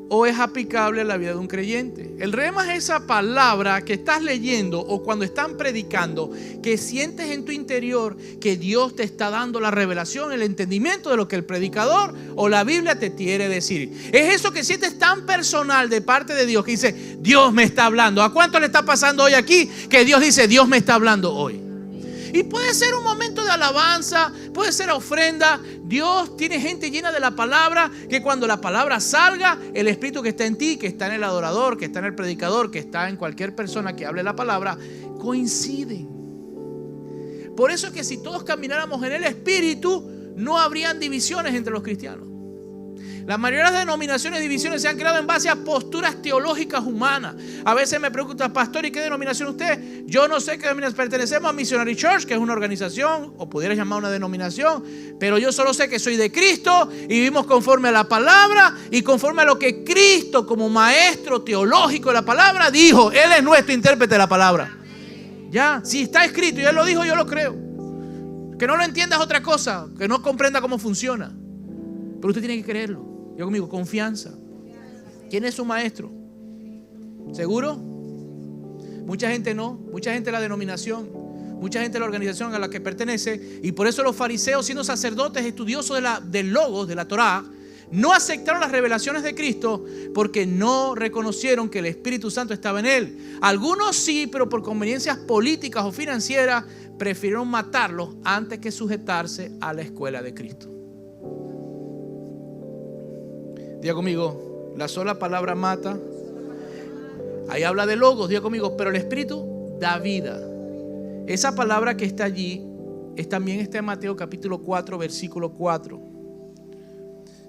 o es aplicable a la vida de un creyente. El rema es esa palabra que estás leyendo o cuando están predicando, que sientes en tu interior que Dios te está dando la revelación, el entendimiento de lo que el predicador o la Biblia te quiere decir. Es eso que sientes tan personal de parte de Dios, que dice, Dios me está hablando. ¿A cuánto le está pasando hoy aquí? Que Dios dice, Dios me está hablando hoy. Y puede ser un momento de alabanza, puede ser ofrenda. Dios tiene gente llena de la palabra, que cuando la palabra salga, el Espíritu que está en ti, que está en el adorador, que está en el predicador, que está en cualquier persona que hable la palabra, coinciden. Por eso es que si todos camináramos en el Espíritu, no habrían divisiones entre los cristianos. La mayoría de las denominaciones y divisiones se han creado en base a posturas teológicas humanas. A veces me preguntan, pastor, ¿y qué denominación usted? Yo no sé qué denominación. Pertenecemos a Missionary Church, que es una organización, o pudieras llamar una denominación, pero yo solo sé que soy de Cristo y vivimos conforme a la palabra y conforme a lo que Cristo, como maestro teológico de la palabra, dijo. Él es nuestro intérprete de la palabra. Ya, si está escrito y Él lo dijo, yo lo creo. Que no lo entiendas otra cosa, que no comprenda cómo funciona. Pero usted tiene que creerlo. Yo conmigo, confianza. ¿Quién es su maestro? ¿Seguro? Mucha gente no. Mucha gente de la denominación, mucha gente de la organización a la que pertenece. Y por eso los fariseos, siendo sacerdotes estudiosos del Logos, de la Torá, no aceptaron las revelaciones de Cristo porque no reconocieron que el Espíritu Santo estaba en él. Algunos sí, pero por conveniencias políticas o financieras prefirieron matarlos antes que sujetarse a la escuela de Cristo. Diga conmigo, la sola palabra mata. Ahí habla de logos, diga conmigo, pero el Espíritu da vida. Esa palabra que está allí también está en Mateo capítulo 4, versículo 4.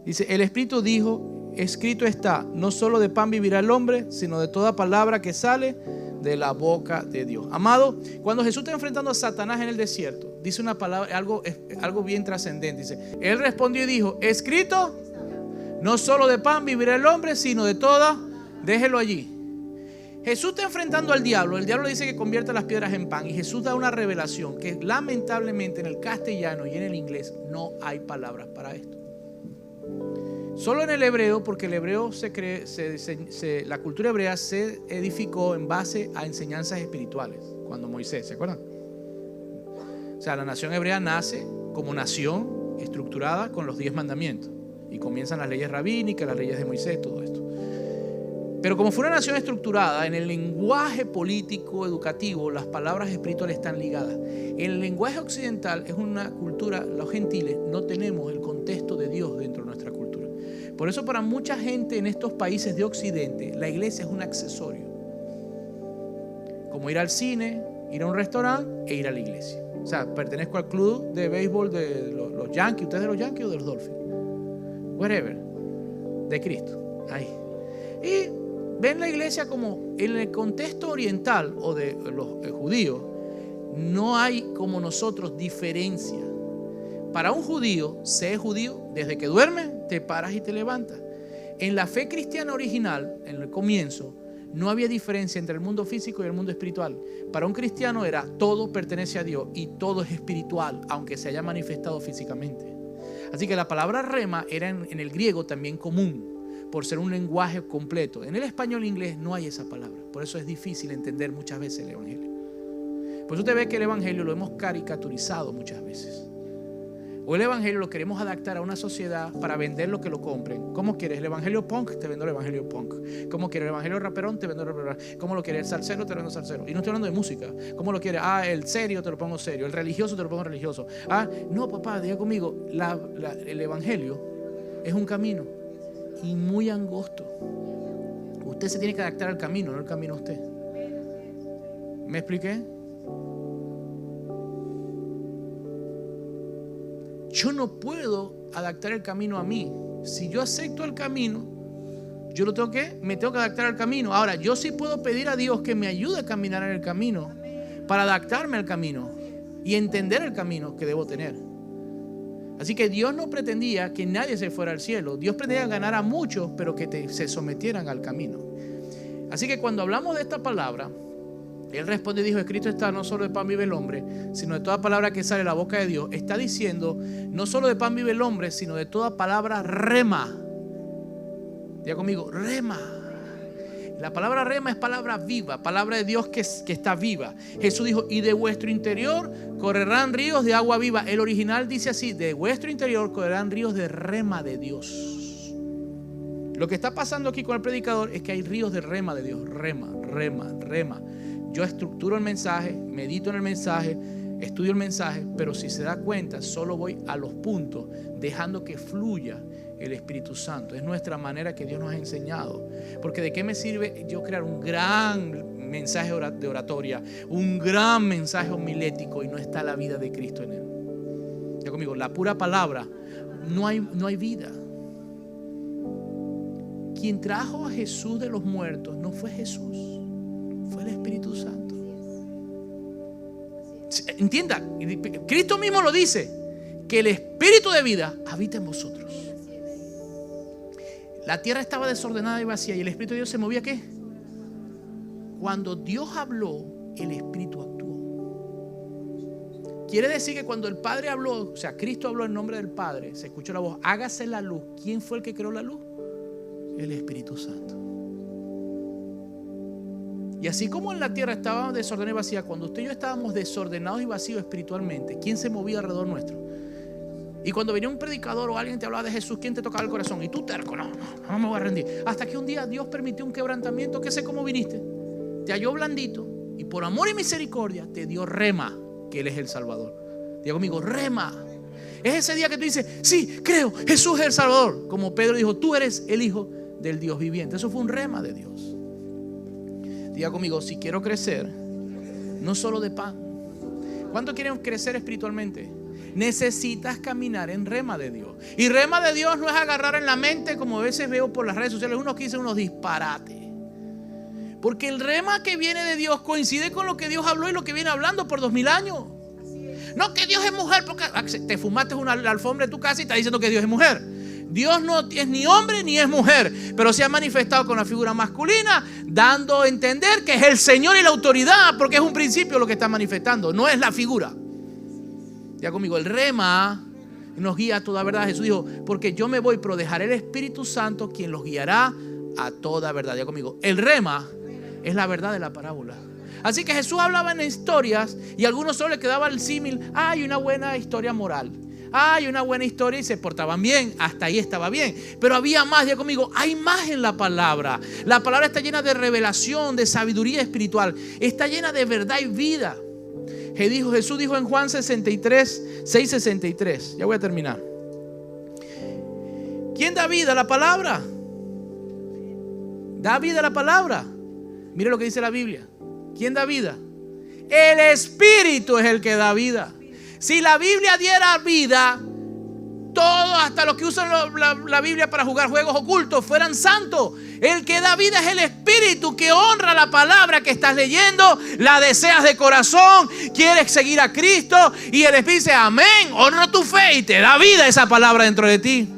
Dice, el Espíritu dijo, escrito está, no solo de pan vivirá el hombre, sino de toda palabra que sale de la boca de Dios. Amado, cuando Jesús está enfrentando a Satanás en el desierto, dice una palabra, algo bien trascendente. Dice, Él respondió y dijo, escrito, no solo de pan vivirá el hombre, sino de toda, déjelo allí. Jesús está enfrentando al diablo. El diablo le dice que convierta las piedras en pan. Y Jesús da una revelación que lamentablemente en el castellano y en el inglés no hay palabras para esto. Solo en el hebreo, porque el hebreo la cultura hebrea se edificó en base a enseñanzas espirituales. Cuando Moisés, ¿se acuerdan? O sea, la nación hebrea nace como nación estructurada con los 10 mandamientos. Y comienzan las leyes rabínicas, las leyes de Moisés, todo esto. Pero como fue una nación estructurada, en el lenguaje político, educativo, las palabras espirituales están ligadas. En el lenguaje occidental es una cultura, los gentiles no tenemos el contexto de Dios dentro de nuestra cultura. Por eso para mucha gente en estos países de Occidente, la iglesia es un accesorio. Como ir al cine, ir a un restaurante e ir a la iglesia. O sea, pertenezco al club de béisbol de los Yankees. ¿Ustedes de los Yankees o de los Dolphins? Whatever. De Cristo. Ahí. Y ven la iglesia como en el contexto oriental o de los judíos, no hay como nosotros diferencia. Para un judío, ser judío, desde que duermes, te paras y te levantas. En la fe cristiana original, en el comienzo, no había diferencia entre el mundo físico y el mundo espiritual. Para un cristiano era todo pertenece a Dios y todo es espiritual, aunque se haya manifestado físicamente. Así que la palabra rema era en el griego también común, por ser un lenguaje completo. En el español e inglés no hay esa palabra. Por eso es difícil entender muchas veces el evangelio. Por eso usted ve que el evangelio lo hemos caricaturizado muchas veces. O el evangelio lo queremos adaptar a una sociedad para vender lo que lo compren. ¿Cómo quieres? ¿El evangelio punk? Te vendo el evangelio punk. ¿Cómo quieres? ¿El evangelio raperón? Te vendo el raperón. ¿Cómo lo quieres? ¿El salsero? Te vendo salsero. Y no estoy hablando de música. ¿Cómo lo quieres? El serio te lo pongo serio. El religioso te lo pongo religioso. No, papá, diga conmigo. El evangelio es un camino y muy angosto. Usted se tiene que adaptar al camino, no el camino a usted. ¿Me expliqué? Yo no puedo adaptar el camino a mí. Si yo acepto el camino, yo me tengo que adaptar al camino. Ahora, yo sí puedo pedir a Dios que me ayude a caminar en el camino, para adaptarme al camino y entender el camino que debo tener. Así que Dios no pretendía que nadie se fuera al cielo. Dios pretendía ganar a muchos, pero que se sometieran al camino. Así que cuando hablamos de esta palabra, Él responde y dijo, escrito está, no solo de pan vive el hombre, sino de toda palabra que sale de la boca de Dios. Está diciendo, no solo de pan vive el hombre, sino de toda palabra rema. Diga conmigo, rema. La palabra rema es palabra viva, palabra de Dios que está viva. Jesús dijo, y de vuestro interior correrán ríos de agua viva. El original dice así, de vuestro interior correrán ríos de rema de Dios. Lo que está pasando aquí con el predicador es que hay ríos de rema de Dios. Rema, rema, rema. Yo estructuro el mensaje, medito en el mensaje, estudio el mensaje, pero si se da cuenta, solo voy a los puntos, dejando que fluya el Espíritu Santo. Es nuestra manera que Dios nos ha enseñado. Porque ¿de qué me sirve yo crear un gran mensaje de oratoria, un gran mensaje homilético y no está la vida de Cristo en él? Ya conmigo, la pura palabra, no hay vida. quien trajo a Jesús de los muertos no fue Jesús, fue el Espíritu Santo. Entienda, Cristo mismo lo dice, que el Espíritu de vida habita en vosotros. La tierra estaba desordenada y vacía y el Espíritu de Dios se movía, ¿qué? Cuando Dios habló, el Espíritu actuó. Quiere decir que cuando el Padre habló, o sea, Cristo habló en nombre del Padre, se escuchó la voz, hágase la luz. ¿Quién fue el que creó la luz? El Espíritu Santo. Y así como en la tierra estaba desordenada y vacía, cuando usted y yo estábamos desordenados y vacíos espiritualmente, ¿quién se movía alrededor nuestro? Y cuando venía un predicador o alguien te hablaba de Jesús, ¿quién te tocaba el corazón? Y tú terco, no me voy a rendir. Hasta que un día Dios permitió un quebrantamiento, que sé cómo viniste. Te halló blandito y por amor y misericordia te dio rema, que Él es el Salvador. Diga conmigo, rema. Es ese día que tú dices, sí, creo, Jesús es el Salvador. Como Pedro dijo, tú eres el Hijo del Dios viviente. Eso fue un rema de Dios. Diga conmigo, si quiero crecer, no solo de pan. ¿Cuánto quieren crecer espiritualmente? Necesitas caminar en rema de Dios. Y rema de Dios no es agarrar en la mente, como a veces veo por las redes sociales, unos que dicen unos disparates. Porque el rema que viene de Dios coincide con lo que Dios habló y lo que viene hablando por 2000 años. No que Dios es mujer, porque te fumaste la alfombra de tu casa y estás diciendo que Dios es mujer. Dios no es ni hombre ni es mujer, pero se ha manifestado con la figura masculina, dando a entender que es el Señor y la autoridad, porque es un principio lo que está manifestando, no es la figura. Ya conmigo, el rema nos guía a toda verdad. Jesús dijo, porque yo me voy, pero dejaré el Espíritu Santo quien los guiará a toda verdad. Ya conmigo, el rema es la verdad de la parábola. Así que Jesús hablaba en historias y a algunos solo le quedaba el símil. Hay una buena historia moral, hay una buena historia y se portaban bien, hasta ahí estaba bien. Pero había más, ya conmigo, hay más en la palabra. La palabra está llena de revelación, de sabiduría espiritual, está llena de verdad y vida. Jesús dijo en Juan 63, 6:63. Ya voy a terminar. ¿Quién da vida? La palabra. Da vida la palabra. Mire lo que dice la Biblia. ¿Quién da vida? El Espíritu es el que da vida. Si la Biblia diera vida, todos, hasta los que usan la Biblia para jugar juegos ocultos, fueran santos. El que da vida es el Espíritu, que honra la palabra que estás leyendo, la deseas de corazón, quieres seguir a Cristo y el Espíritu dice amén, honra tu fe y te da vida esa palabra dentro de ti.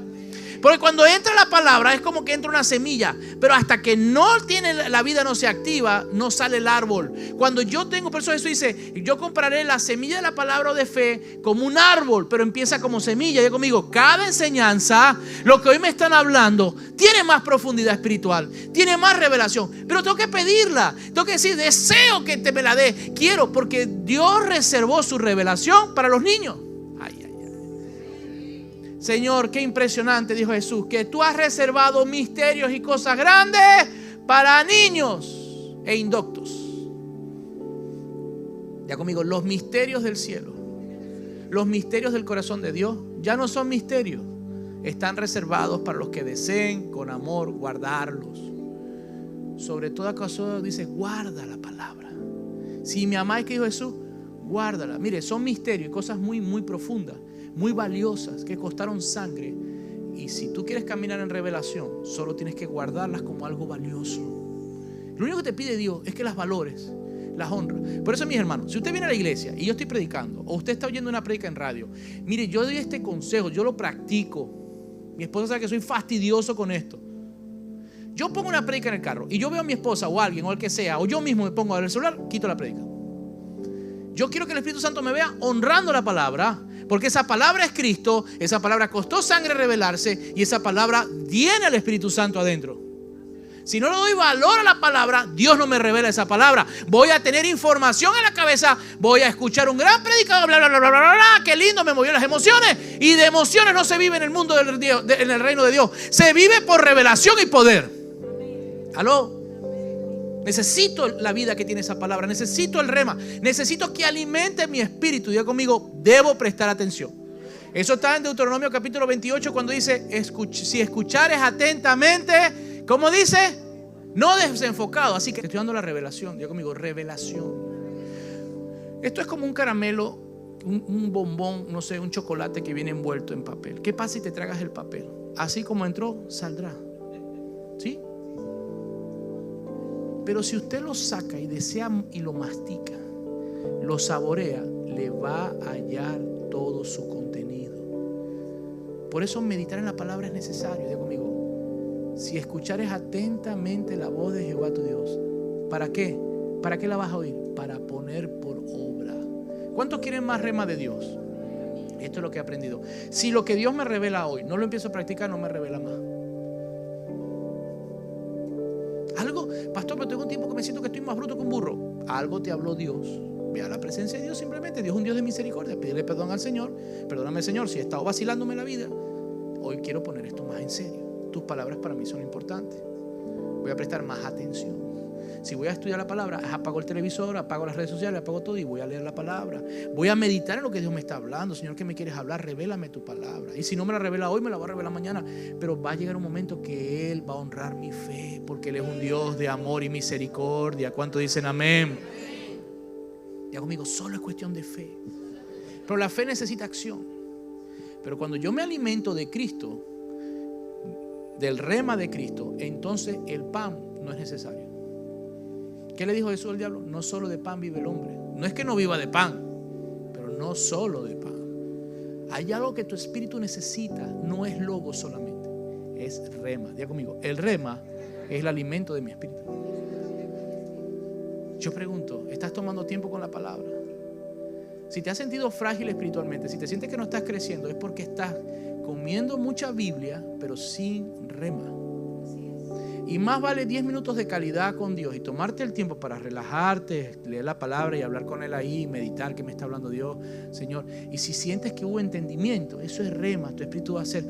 Porque cuando entra la palabra es como que entra una semilla, pero hasta que no tiene la vida, no se activa, no sale el árbol. Cuando yo tengo, por eso Jesús dice, yo compraré la semilla de la palabra de fe como un árbol, pero empieza como semilla. Ya conmigo, cada enseñanza, lo que hoy me están hablando, tiene más profundidad espiritual, tiene más revelación, pero tengo que pedirla, tengo que decir, deseo que te me la dé, quiero, porque Dios reservó su revelación para los niños. Señor, qué impresionante, dijo Jesús, que tú has reservado misterios y cosas grandes para niños e indoctos. Ya conmigo, los misterios del cielo, los misterios del corazón de Dios ya no son misterios, están reservados para los que deseen con amor guardarlos. Sobre toda cosa dice, guarda la palabra. Si me amáis, que dijo Jesús, guárdala. Mire, son misterios y cosas muy, muy profundas, muy valiosas, que costaron sangre. Y si tú quieres caminar en revelación, solo tienes que guardarlas como algo valioso. Lo único que te pide Dios es que las valores, las honras. Por eso, mis hermanos, si usted viene a la iglesia y yo estoy predicando, o usted está oyendo una predica en radio, mire, yo doy este consejo, yo lo practico. Mi esposa sabe que soy fastidioso con esto. Yo pongo una predica en el carro y yo veo a mi esposa o a alguien o el que sea, o yo mismo me pongo a ver el celular, quito la predica. Yo quiero que el Espíritu Santo me vea honrando la palabra, porque esa palabra es Cristo, esa palabra costó sangre revelarse y esa palabra tiene al Espíritu Santo adentro. Si no le doy valor a la palabra, Dios no me revela esa palabra. Voy a tener información en la cabeza, voy a escuchar un gran predicador, bla, bla, bla, bla, bla, bla, qué lindo, me movió las emociones. Y de emociones no se vive en el mundo en el reino de Dios. Se vive por revelación y poder. ¿Aló? Necesito la vida que tiene esa palabra, necesito el rema, necesito que alimente mi espíritu. Diga conmigo, debo prestar atención. Eso está en Deuteronomio capítulo 28 cuando dice, si escuchares atentamente, ¿cómo dice? No desenfocado. Así que estoy dando la revelación. Diga conmigo, revelación. Esto es como un caramelo, un bombón, no sé, un chocolate que viene envuelto en papel. ¿Qué pasa si te tragas el papel? Así como entró, saldrá. ¿Sí? Pero si usted lo saca y desea y lo mastica, lo saborea, le va a hallar todo su contenido. Por eso meditar en la palabra es necesario. Diga conmigo, si escuchares atentamente la voz de Jehová tu Dios, ¿para qué? ¿Para qué la vas a oír? Para poner por obra. ¿Cuántos quieren más rema de Dios? Esto es lo que he aprendido. Si lo que Dios me revela hoy no lo empiezo a practicar, no me revela más. Algo, pastor, pero tengo un tiempo que me siento que estoy más bruto que un burro. Algo te habló Dios. Ve a la presencia de Dios simplemente. Dios es un Dios de misericordia. Pídele perdón al Señor. Perdóname, Señor, si he estado vacilándome la vida. Hoy quiero poner esto más en serio. Tus palabras para mí son importantes. Voy a prestar más atención. Si voy a estudiar la palabra, apago el televisor, apago las redes sociales, apago todo y voy a leer la palabra. Voy a meditar en lo que Dios me está hablando. Señor, ¿qué me quieres hablar? Revélame tu palabra. Y si no me la revela hoy, me la va a revelar mañana. Pero va a llegar un momento que Él va a honrar mi fe, porque Él es un Dios de amor y misericordia. ¿Cuántos dicen amén? Ya conmigo, solo es cuestión de fe. Pero la fe necesita acción. Pero cuando yo me alimento de Cristo, del rema de Cristo, entonces el pan no es necesario. ¿Qué le dijo Jesús al diablo? No solo de pan vive el hombre. No es que no viva de pan, pero no solo de pan. Hay algo que tu espíritu necesita. No es logo solamente, es rema. Diga conmigo, el rema es el alimento de mi espíritu. Yo pregunto, ¿estás tomando tiempo con la palabra? Si te has sentido frágil espiritualmente, si te sientes que no estás creciendo, es porque estás comiendo mucha Biblia, pero sin rema. Y más vale 10 minutos de calidad con Dios y tomarte el tiempo para relajarte, leer la palabra y hablar con Él ahí, meditar que me está hablando Dios, Señor. Y si sientes que hubo entendimiento, eso es rema. Tu espíritu va a ser,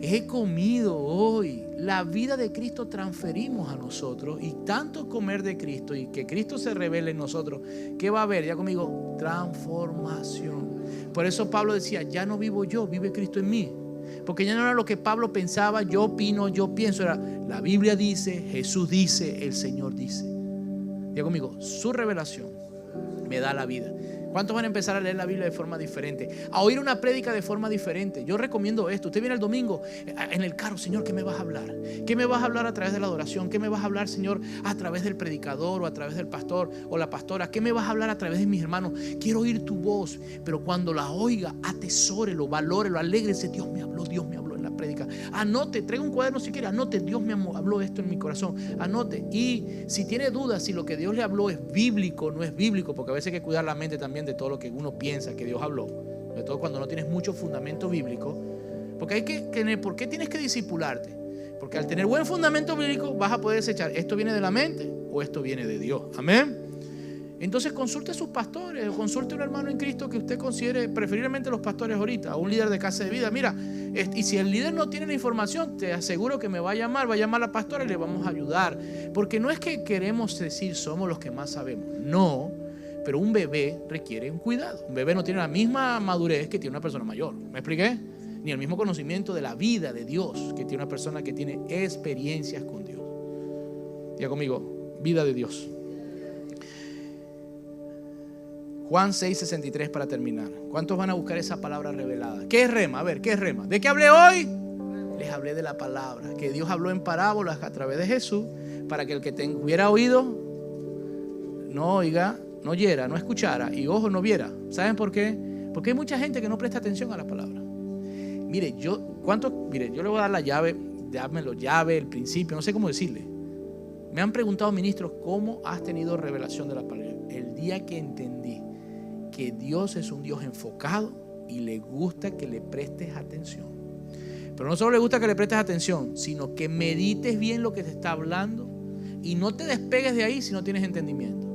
he comido hoy. La vida de Cristo transferimos a nosotros, y tanto comer de Cristo y que Cristo se revele en nosotros, ¿qué va a haber? Ya conmigo, transformación. Por eso Pablo decía, ya no vivo yo, vive Cristo en mí. Porque ya no era lo que Pablo pensaba, yo opino, yo pienso. Era la Biblia dice, Jesús dice, el Señor dice. Diga conmigo, su revelación me da la vida. ¿Cuántos van a empezar a leer la Biblia de forma diferente? A oír una prédica de forma diferente. Yo recomiendo esto. Usted viene el domingo en el carro, Señor, ¿qué me vas a hablar? ¿Qué me vas a hablar a través de la adoración? ¿Qué me vas a hablar, Señor, a través del predicador o a través del pastor o la pastora? ¿Qué me vas a hablar a través de mis hermanos? Quiero oír tu voz, pero cuando la oiga, atesórelo, valórelo, alégrese. Dios me habló en la prédica. Anote, traiga un cuaderno si quiere, anote, Dios me habló esto en mi corazón. Anote. Y si tiene dudas si lo que Dios le habló es bíblico o no es bíblico, porque a veces hay que cuidar la mente también de todo lo que uno piensa que Dios habló, sobre todo cuando no tienes mucho fundamento bíblico, porque hay que tener, ¿por qué tienes que discipularte? Porque al tener buen fundamento bíblico vas a poder desechar, ¿esto viene de la mente o esto viene de Dios? Amén. Entonces consulte a sus pastores, o consulte a un hermano en Cristo que usted considere, preferiblemente los pastores ahorita, o un líder de casa de vida. Mira, y si el líder no tiene la información, te aseguro que me va a llamar a la pastora y le vamos a ayudar, porque no es que queremos decir somos los que más sabemos, no. Pero un bebé requiere un cuidado. Un bebé no tiene la misma madurez que tiene una persona mayor. ¿Me expliqué? Ni el mismo conocimiento de la vida de Dios que tiene una persona que tiene experiencias con Dios. Diga conmigo, vida de Dios. Juan 6:63 para terminar. ¿Cuántos van a buscar esa palabra revelada? ¿Qué es rema? A ver, ¿qué es rema? ¿De qué hablé hoy? Les hablé de la palabra, que Dios habló en parábolas a través de Jesús, para que el que hubiera oído no oiga, no oyera, no escuchara y ojo no viera. ¿Saben por qué? Porque hay mucha gente que no presta atención a la palabra. Mire, yo le voy a dar la llave, dámelo llave, el principio, no sé cómo decirle. Me han preguntado ministros, ¿cómo has tenido revelación de la palabra? El día que entendí que Dios es un Dios enfocado y le gusta que le prestes atención. Pero no solo le gusta que le prestes atención, sino que medites bien lo que te está hablando y no te despegues de ahí si no tienes entendimiento.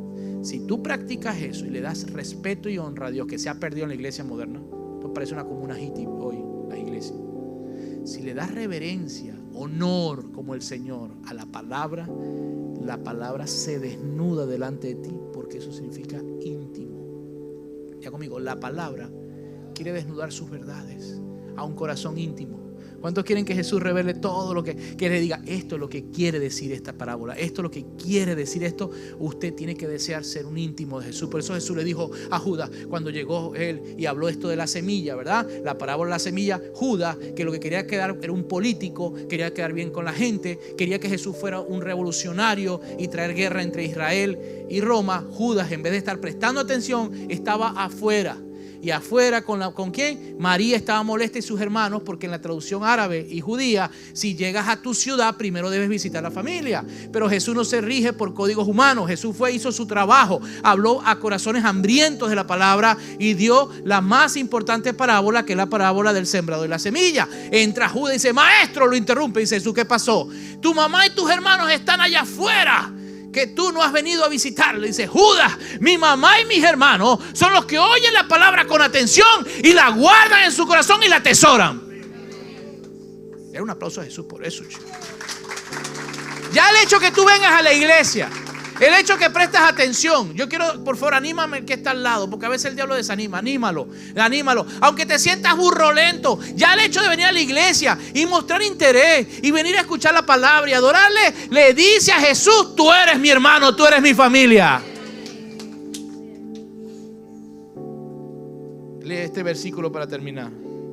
Si tú practicas eso y le das respeto y honra a Dios, que se ha perdido en la iglesia moderna, esto parece una comuna hippie hoy, la iglesia. Si le das reverencia, honor como el Señor a la palabra se desnuda delante de ti, porque eso significa íntimo. Ya conmigo, la palabra quiere desnudar sus verdades a un corazón íntimo. ¿Cuántos quieren que Jesús revele todo lo que le diga? Esto es lo que quiere decir esta parábola. Esto es lo que quiere decir esto. Usted tiene que desear ser un íntimo de Jesús. Por eso Jesús le dijo a Judas cuando llegó él y habló esto de la semilla, ¿verdad? La parábola de la semilla. Judas, que lo que quería quedar era un político, quería quedar bien con la gente, quería que Jesús fuera un revolucionario y traer guerra entre Israel y Roma. Judas, en vez de estar prestando atención, estaba afuera. Y afuera, ¿con quién? María estaba molesta y sus hermanos, porque en la traducción árabe y judía, si llegas a tu ciudad, primero debes visitar a la familia. Pero Jesús no se rige por códigos humanos. Jesús hizo su trabajo, habló a corazones hambrientos de la palabra y dio la más importante parábola, que es la parábola del sembrador y la semilla. Entra Judas y dice: maestro, lo interrumpe y dice: Jesús, ¿qué pasó? Tu mamá y tus hermanos están allá afuera, que tú no has venido a visitarle. Dice: Judas, mi mamá y mis hermanos son los que oyen la palabra con atención y la guardan en su corazón y la atesoran. Era un aplauso a Jesús por eso, chicos. Ya el hecho que tú vengas a la iglesia, el hecho que prestas atención, yo quiero, por favor, anímame el que está al lado, porque a veces el diablo desanima. Anímalo. Aunque te sientas burrolento, ya el hecho de venir a la iglesia y mostrar interés y venir a escuchar la palabra y adorarle, le dice a Jesús: tú eres mi hermano, tú eres mi familia. Lee este versículo para terminar.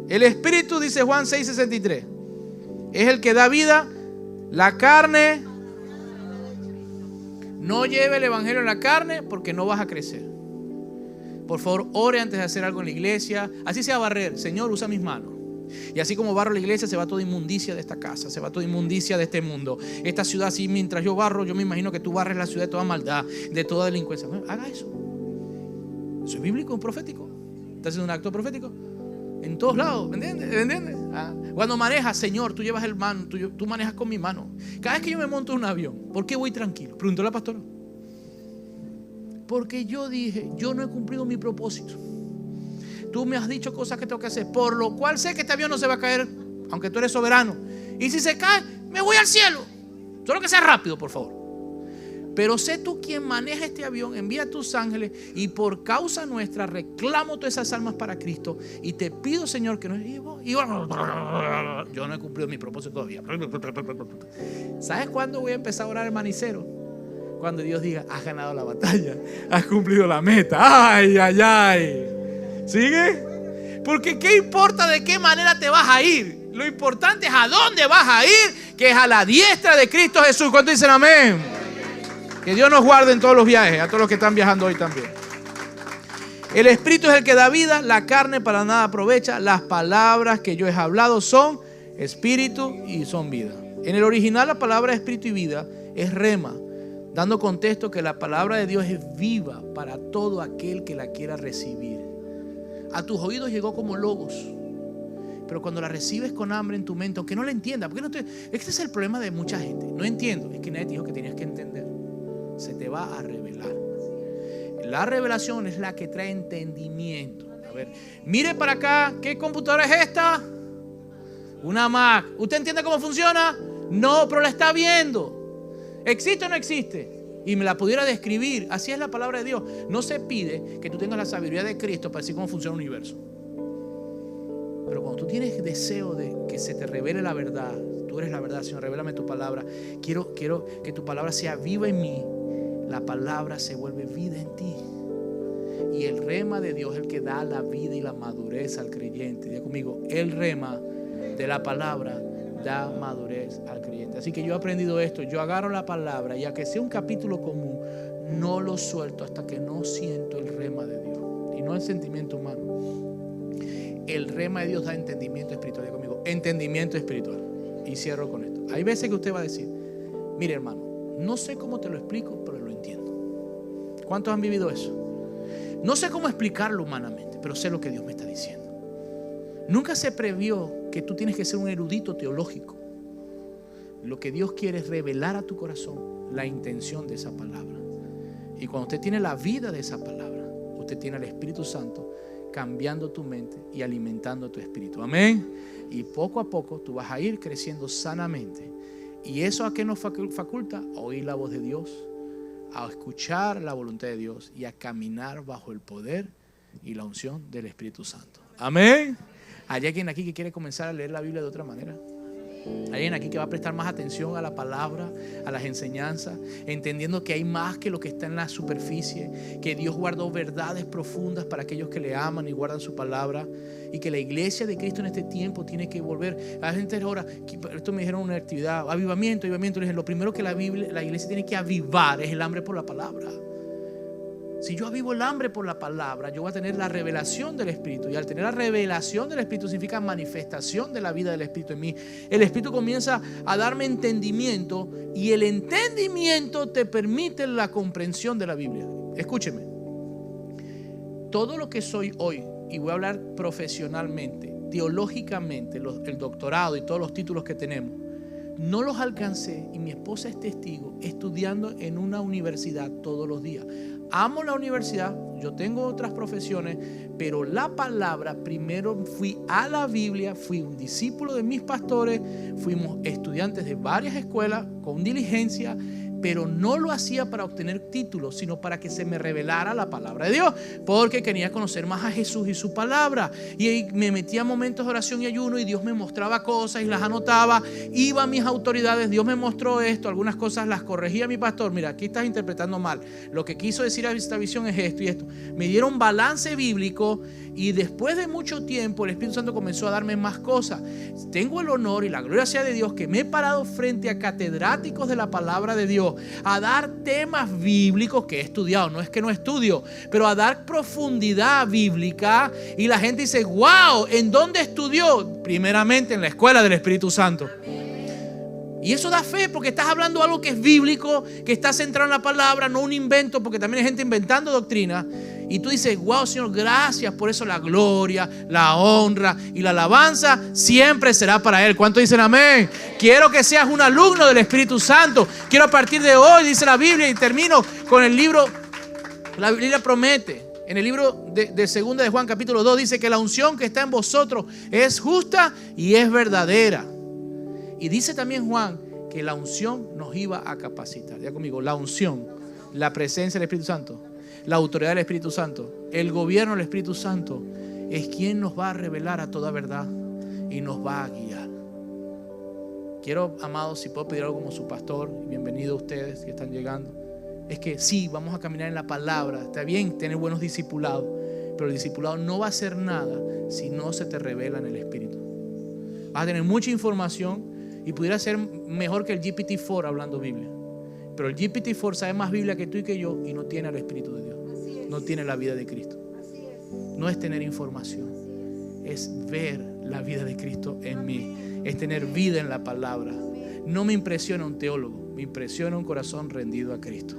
El Espíritu, dice Juan 6:63, es el que da vida. La carne, no lleve el evangelio en la carne, porque no vas a crecer. Por favor, ore antes de hacer algo en la iglesia. Así sea barrer: Señor, usa mis manos. Y así como barro la iglesia, se va toda inmundicia de esta casa, se va toda inmundicia de este mundo. Esta ciudad, así mientras yo barro, yo me imagino que tú barres la ciudad de toda maldad, de toda delincuencia. Bueno, haga eso. Eso es bíblico, profético. ¿Está haciendo un acto profético? En todos lados, ¿me entiendes? Cuando manejas: Señor, tú llevas el mano, tú manejas con mi mano. Cada vez que yo me monto en un avión, ¿por qué voy tranquilo? Preguntó la pastora. Porque yo dije: yo no he cumplido mi propósito. Tú me has dicho cosas que tengo que hacer, por lo cual sé que este avión no se va a caer, aunque tú eres soberano. Y si se cae, me voy al cielo. Solo que sea rápido, por favor. Pero sé tú quien maneja este avión, envía a tus ángeles, y por causa nuestra reclamo todas esas almas para Cristo. Y te pido, Señor, que no. Yo no he cumplido mi propósito todavía. ¿Sabes cuándo voy a empezar a orar el manicero? Cuando Dios diga: has ganado la batalla, has cumplido la meta. Ay, ay, ay. ¿Sigue? Porque ¿qué importa de qué manera te vas a ir? Lo importante es a dónde vas a ir, que es a la diestra de Cristo Jesús. ¿Cuántos dicen amén? Que Dios nos guarde en todos los viajes, a todos los que están viajando hoy también. El Espíritu es el que da vida, la carne para nada aprovecha. Las palabras que yo he hablado son espíritu y son vida. En el original, la palabra espíritu y vida es rema, dando contexto que la palabra de Dios es viva para todo aquel que la quiera recibir. A tus oídos llegó como logos, pero cuando la recibes con hambre en tu mente, aunque no la entiendas, este es el problema de mucha gente. No entiendo, es que nadie te dijo que tenías que entender. Se te va a revelar. La revelación es la que trae entendimiento. A ver, mire para acá, ¿qué computadora es esta? Una Mac. ¿Usted entiende cómo funciona? No, pero la está viendo. ¿Existe o no existe? Y me la pudiera describir. Así es la palabra de Dios. No se pide que tú tengas la sabiduría de Cristo para decir cómo funciona el universo. Pero cuando tú tienes deseo de que se te revele la verdad, tú eres la verdad, Señor, revélame tu palabra. Quiero que tu palabra sea viva en mí. La palabra se vuelve vida en ti. Y el rema de Dios es el que da la vida y la madurez al creyente. Diga conmigo: el rema de la palabra da madurez al creyente. Así que yo he aprendido esto. Yo agarro la palabra y, aunque sea un capítulo común, no lo suelto hasta que no siento el rema de Dios. Y no el sentimiento humano. El rema de Dios da entendimiento espiritual. Diga conmigo: entendimiento espiritual. Y cierro con esto. Hay veces que usted va a decir: mire, hermano, no sé cómo te lo explico, pero lo entiendo. ¿Cuántos han vivido eso? No sé cómo explicarlo humanamente, pero sé lo que Dios me está diciendo. Nunca se previó que tú tienes que ser un erudito teológico. Lo que Dios quiere es revelar a tu corazón la intención de esa palabra. Y cuando usted tiene la vida de esa palabra, usted tiene al Espíritu Santo cambiando tu mente y alimentando tu espíritu. Amén. Y poco a poco tú vas a ir creciendo sanamente. ¿Y eso a qué nos faculta? A oír la voz de Dios, a escuchar la voluntad de Dios y a caminar bajo el poder y la unción del Espíritu Santo. Amén. ¿Hay alguien aquí que quiere comenzar a leer la Biblia de otra manera? ¿Hay alguien aquí que va a prestar más atención a la palabra, a las enseñanzas, entendiendo que hay más que lo que está en la superficie, que Dios guardó verdades profundas para aquellos que le aman y guardan su palabra, y que la iglesia de Cristo en este tiempo tiene que volver? A la gente ahora, esto me dijeron en una actividad, avivamiento. Le dije, lo primero que la iglesia tiene que avivar es el hambre por la palabra. Si yo avivo el hambre por la palabra, yo voy a tener la revelación del Espíritu. Y al tener la revelación del Espíritu significa manifestación de la vida del Espíritu en mí. El Espíritu comienza a darme entendimiento, y el entendimiento te permite la comprensión de la Biblia. Escúcheme. Todo lo que soy hoy, y voy a hablar profesionalmente, teológicamente, el doctorado y todos los títulos que tenemos, no los alcancé, y mi esposa es testigo, estudiando en una universidad todos los días. Amo la universidad, yo tengo otras profesiones, pero la palabra, primero fui a la Biblia, fui un discípulo de mis pastores, fuimos estudiantes de varias escuelas con diligencia, pero no lo hacía para obtener títulos, sino para que se me revelara la palabra de Dios, porque quería conocer más a Jesús y su palabra. Y ahí me metía a momentos de oración y ayuno, y Dios me mostraba cosas y las anotaba. Iba a mis autoridades, Dios me mostró esto, algunas cosas las corregía mi pastor. Mira, aquí estás interpretando mal, lo que quiso decir a esta visión es esto y esto. Me dieron balance bíblico, y después de mucho tiempo el Espíritu Santo comenzó a darme más cosas. Tengo el honor y la gloria sea de Dios que me he parado frente a catedráticos de la palabra de Dios a dar temas bíblicos que he estudiado. No es que no estudio, pero a dar profundidad bíblica, y la gente dice: wow, ¿en dónde estudió? Primeramente en la escuela del Espíritu Santo. Y eso da fe, porque estás hablando algo que es bíblico, que está centrado en la palabra, no un invento, porque también hay gente inventando doctrina. Y tú dices: wow, Señor, gracias por eso. La gloria, la honra y la alabanza siempre será para Él. ¿Cuántos dicen amén? Quiero que seas un alumno del Espíritu Santo. Quiero a partir de hoy, dice la Biblia, y termino con el libro. La Biblia promete, en el libro de Segunda de Juan capítulo 2, dice que la unción que está en vosotros es justa y es verdadera. Y dice también Juan que la unción nos iba a capacitar. Ya conmigo, la unción, la presencia del Espíritu Santo, la autoridad del Espíritu Santo, el gobierno del Espíritu Santo es quien nos va a revelar a toda verdad y nos va a guiar. Quiero, amados, si puedo pedir algo como su pastor, y bienvenido a ustedes que están llegando, es que sí, vamos a caminar en la palabra. Está bien tener buenos discipulados, pero el discipulado no va a hacer nada si no se te revela en el Espíritu. Vas a tener mucha información y pudiera ser mejor que el GPT-4 hablando Biblia, pero el GPT-4 sabe más Biblia que tú y que yo, y no tiene al Espíritu de Dios, no tiene la vida de Cristo. No es tener información, es ver la vida de Cristo en mí, es tener vida en la palabra. No me impresiona un teólogo, me impresiona un corazón rendido a Cristo.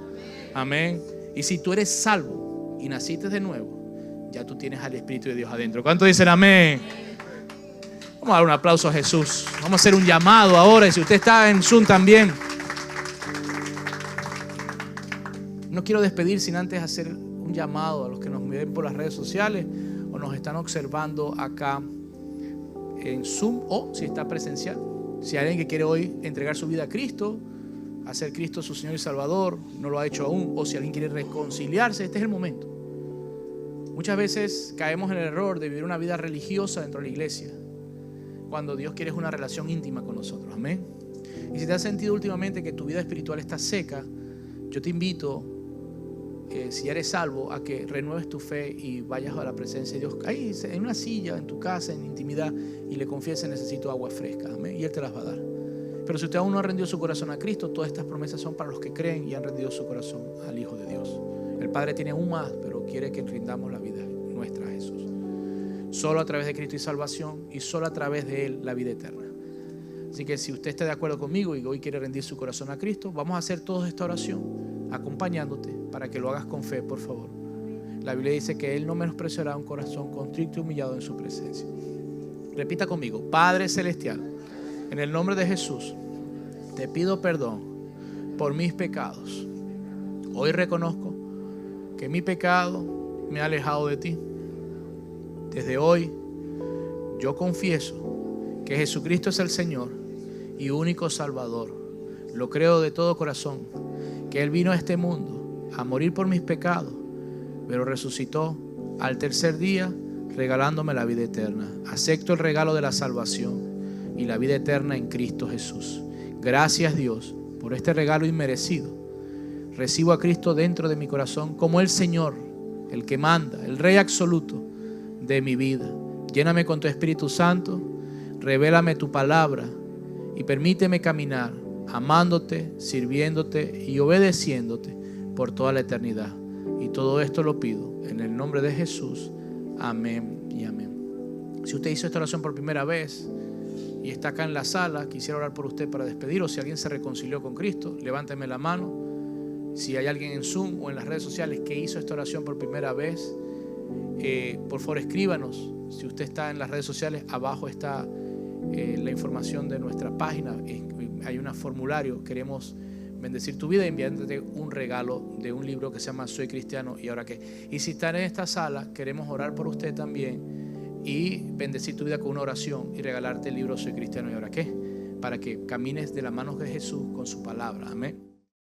Amén. Y si tú eres salvo y naciste de nuevo, ya tú tienes al Espíritu de Dios adentro. ¿Cuántos dicen amén? Vamos a dar un aplauso a Jesús. Vamos a hacer un llamado ahora. Y si usted está en Zoom también, no quiero despedir sin antes hacer un llamado a los que nos ven por las redes sociales o nos están observando acá en Zoom, o si está presencial. Si hay alguien que quiere hoy entregar su vida a Cristo, hacer Cristo su Señor y Salvador, no lo ha hecho aún, o si alguien quiere reconciliarse, este es el momento. Muchas veces caemos en el error de vivir una vida religiosa dentro de la iglesia, cuando Dios quiere una relación íntima con nosotros. Amén. Y si te has sentido últimamente que tu vida espiritual está seca, yo te invito, si eres salvo, a que renueves tu fe y vayas a la presencia de Dios ahí en una silla, en tu casa, en intimidad, y le confieses: necesito agua fresca. Amén. Y Él te las va a dar. Pero si usted aún no ha rendido su corazón a Cristo, todas estas promesas son para los que creen y han rendido su corazón al Hijo de Dios. El Padre tiene aún más, pero quiere que rindamos la vida nuestra a Jesús. Solo a través de Cristo y salvación, y solo a través de Él la vida eterna. Así que si usted está de acuerdo conmigo y hoy quiere rendir su corazón a Cristo, vamos a hacer toda esta oración acompañándote para que lo hagas con fe, por favor. La Biblia dice que Él no menospreciará un corazón contrito y humillado en su presencia. Repita conmigo: Padre Celestial, en el nombre de Jesús, te pido perdón por mis pecados. Hoy reconozco que mi pecado me ha alejado de ti. Desde hoy yo confieso que Jesucristo es el Señor y único Salvador. Lo creo de todo corazón, que Él vino a este mundo a morir por mis pecados, pero resucitó al tercer día, regalándome la vida eterna. Acepto el regalo de la salvación y la vida eterna en Cristo Jesús. Gracias, Dios, por este regalo inmerecido. Recibo a Cristo dentro de mi corazón como el Señor, el que manda, el Rey absoluto de mi vida. Lléname con tu Espíritu Santo, revélame tu palabra y permíteme caminar amándote, sirviéndote y obedeciéndote por toda la eternidad. Y todo esto lo pido en el nombre de Jesús. Amén y amén. Si usted hizo esta oración por primera vez y está acá en la sala, quisiera orar por usted para despedir, o si alguien se reconcilió con Cristo, levánteme la mano. Si hay alguien en Zoom o en las redes sociales que hizo esta oración por primera vez, por favor escríbanos. Si usted está en las redes sociales, abajo está la información de nuestra página. Hay un formulario. Queremos bendecir tu vida y enviándote un regalo de un libro que se llama Soy Cristiano y Ahora Qué. Y si está en esta sala, queremos orar por usted también y bendecir tu vida con una oración y regalarte el libro Soy Cristiano y Ahora Qué, para que camines de la mano de Jesús con su palabra. Amén.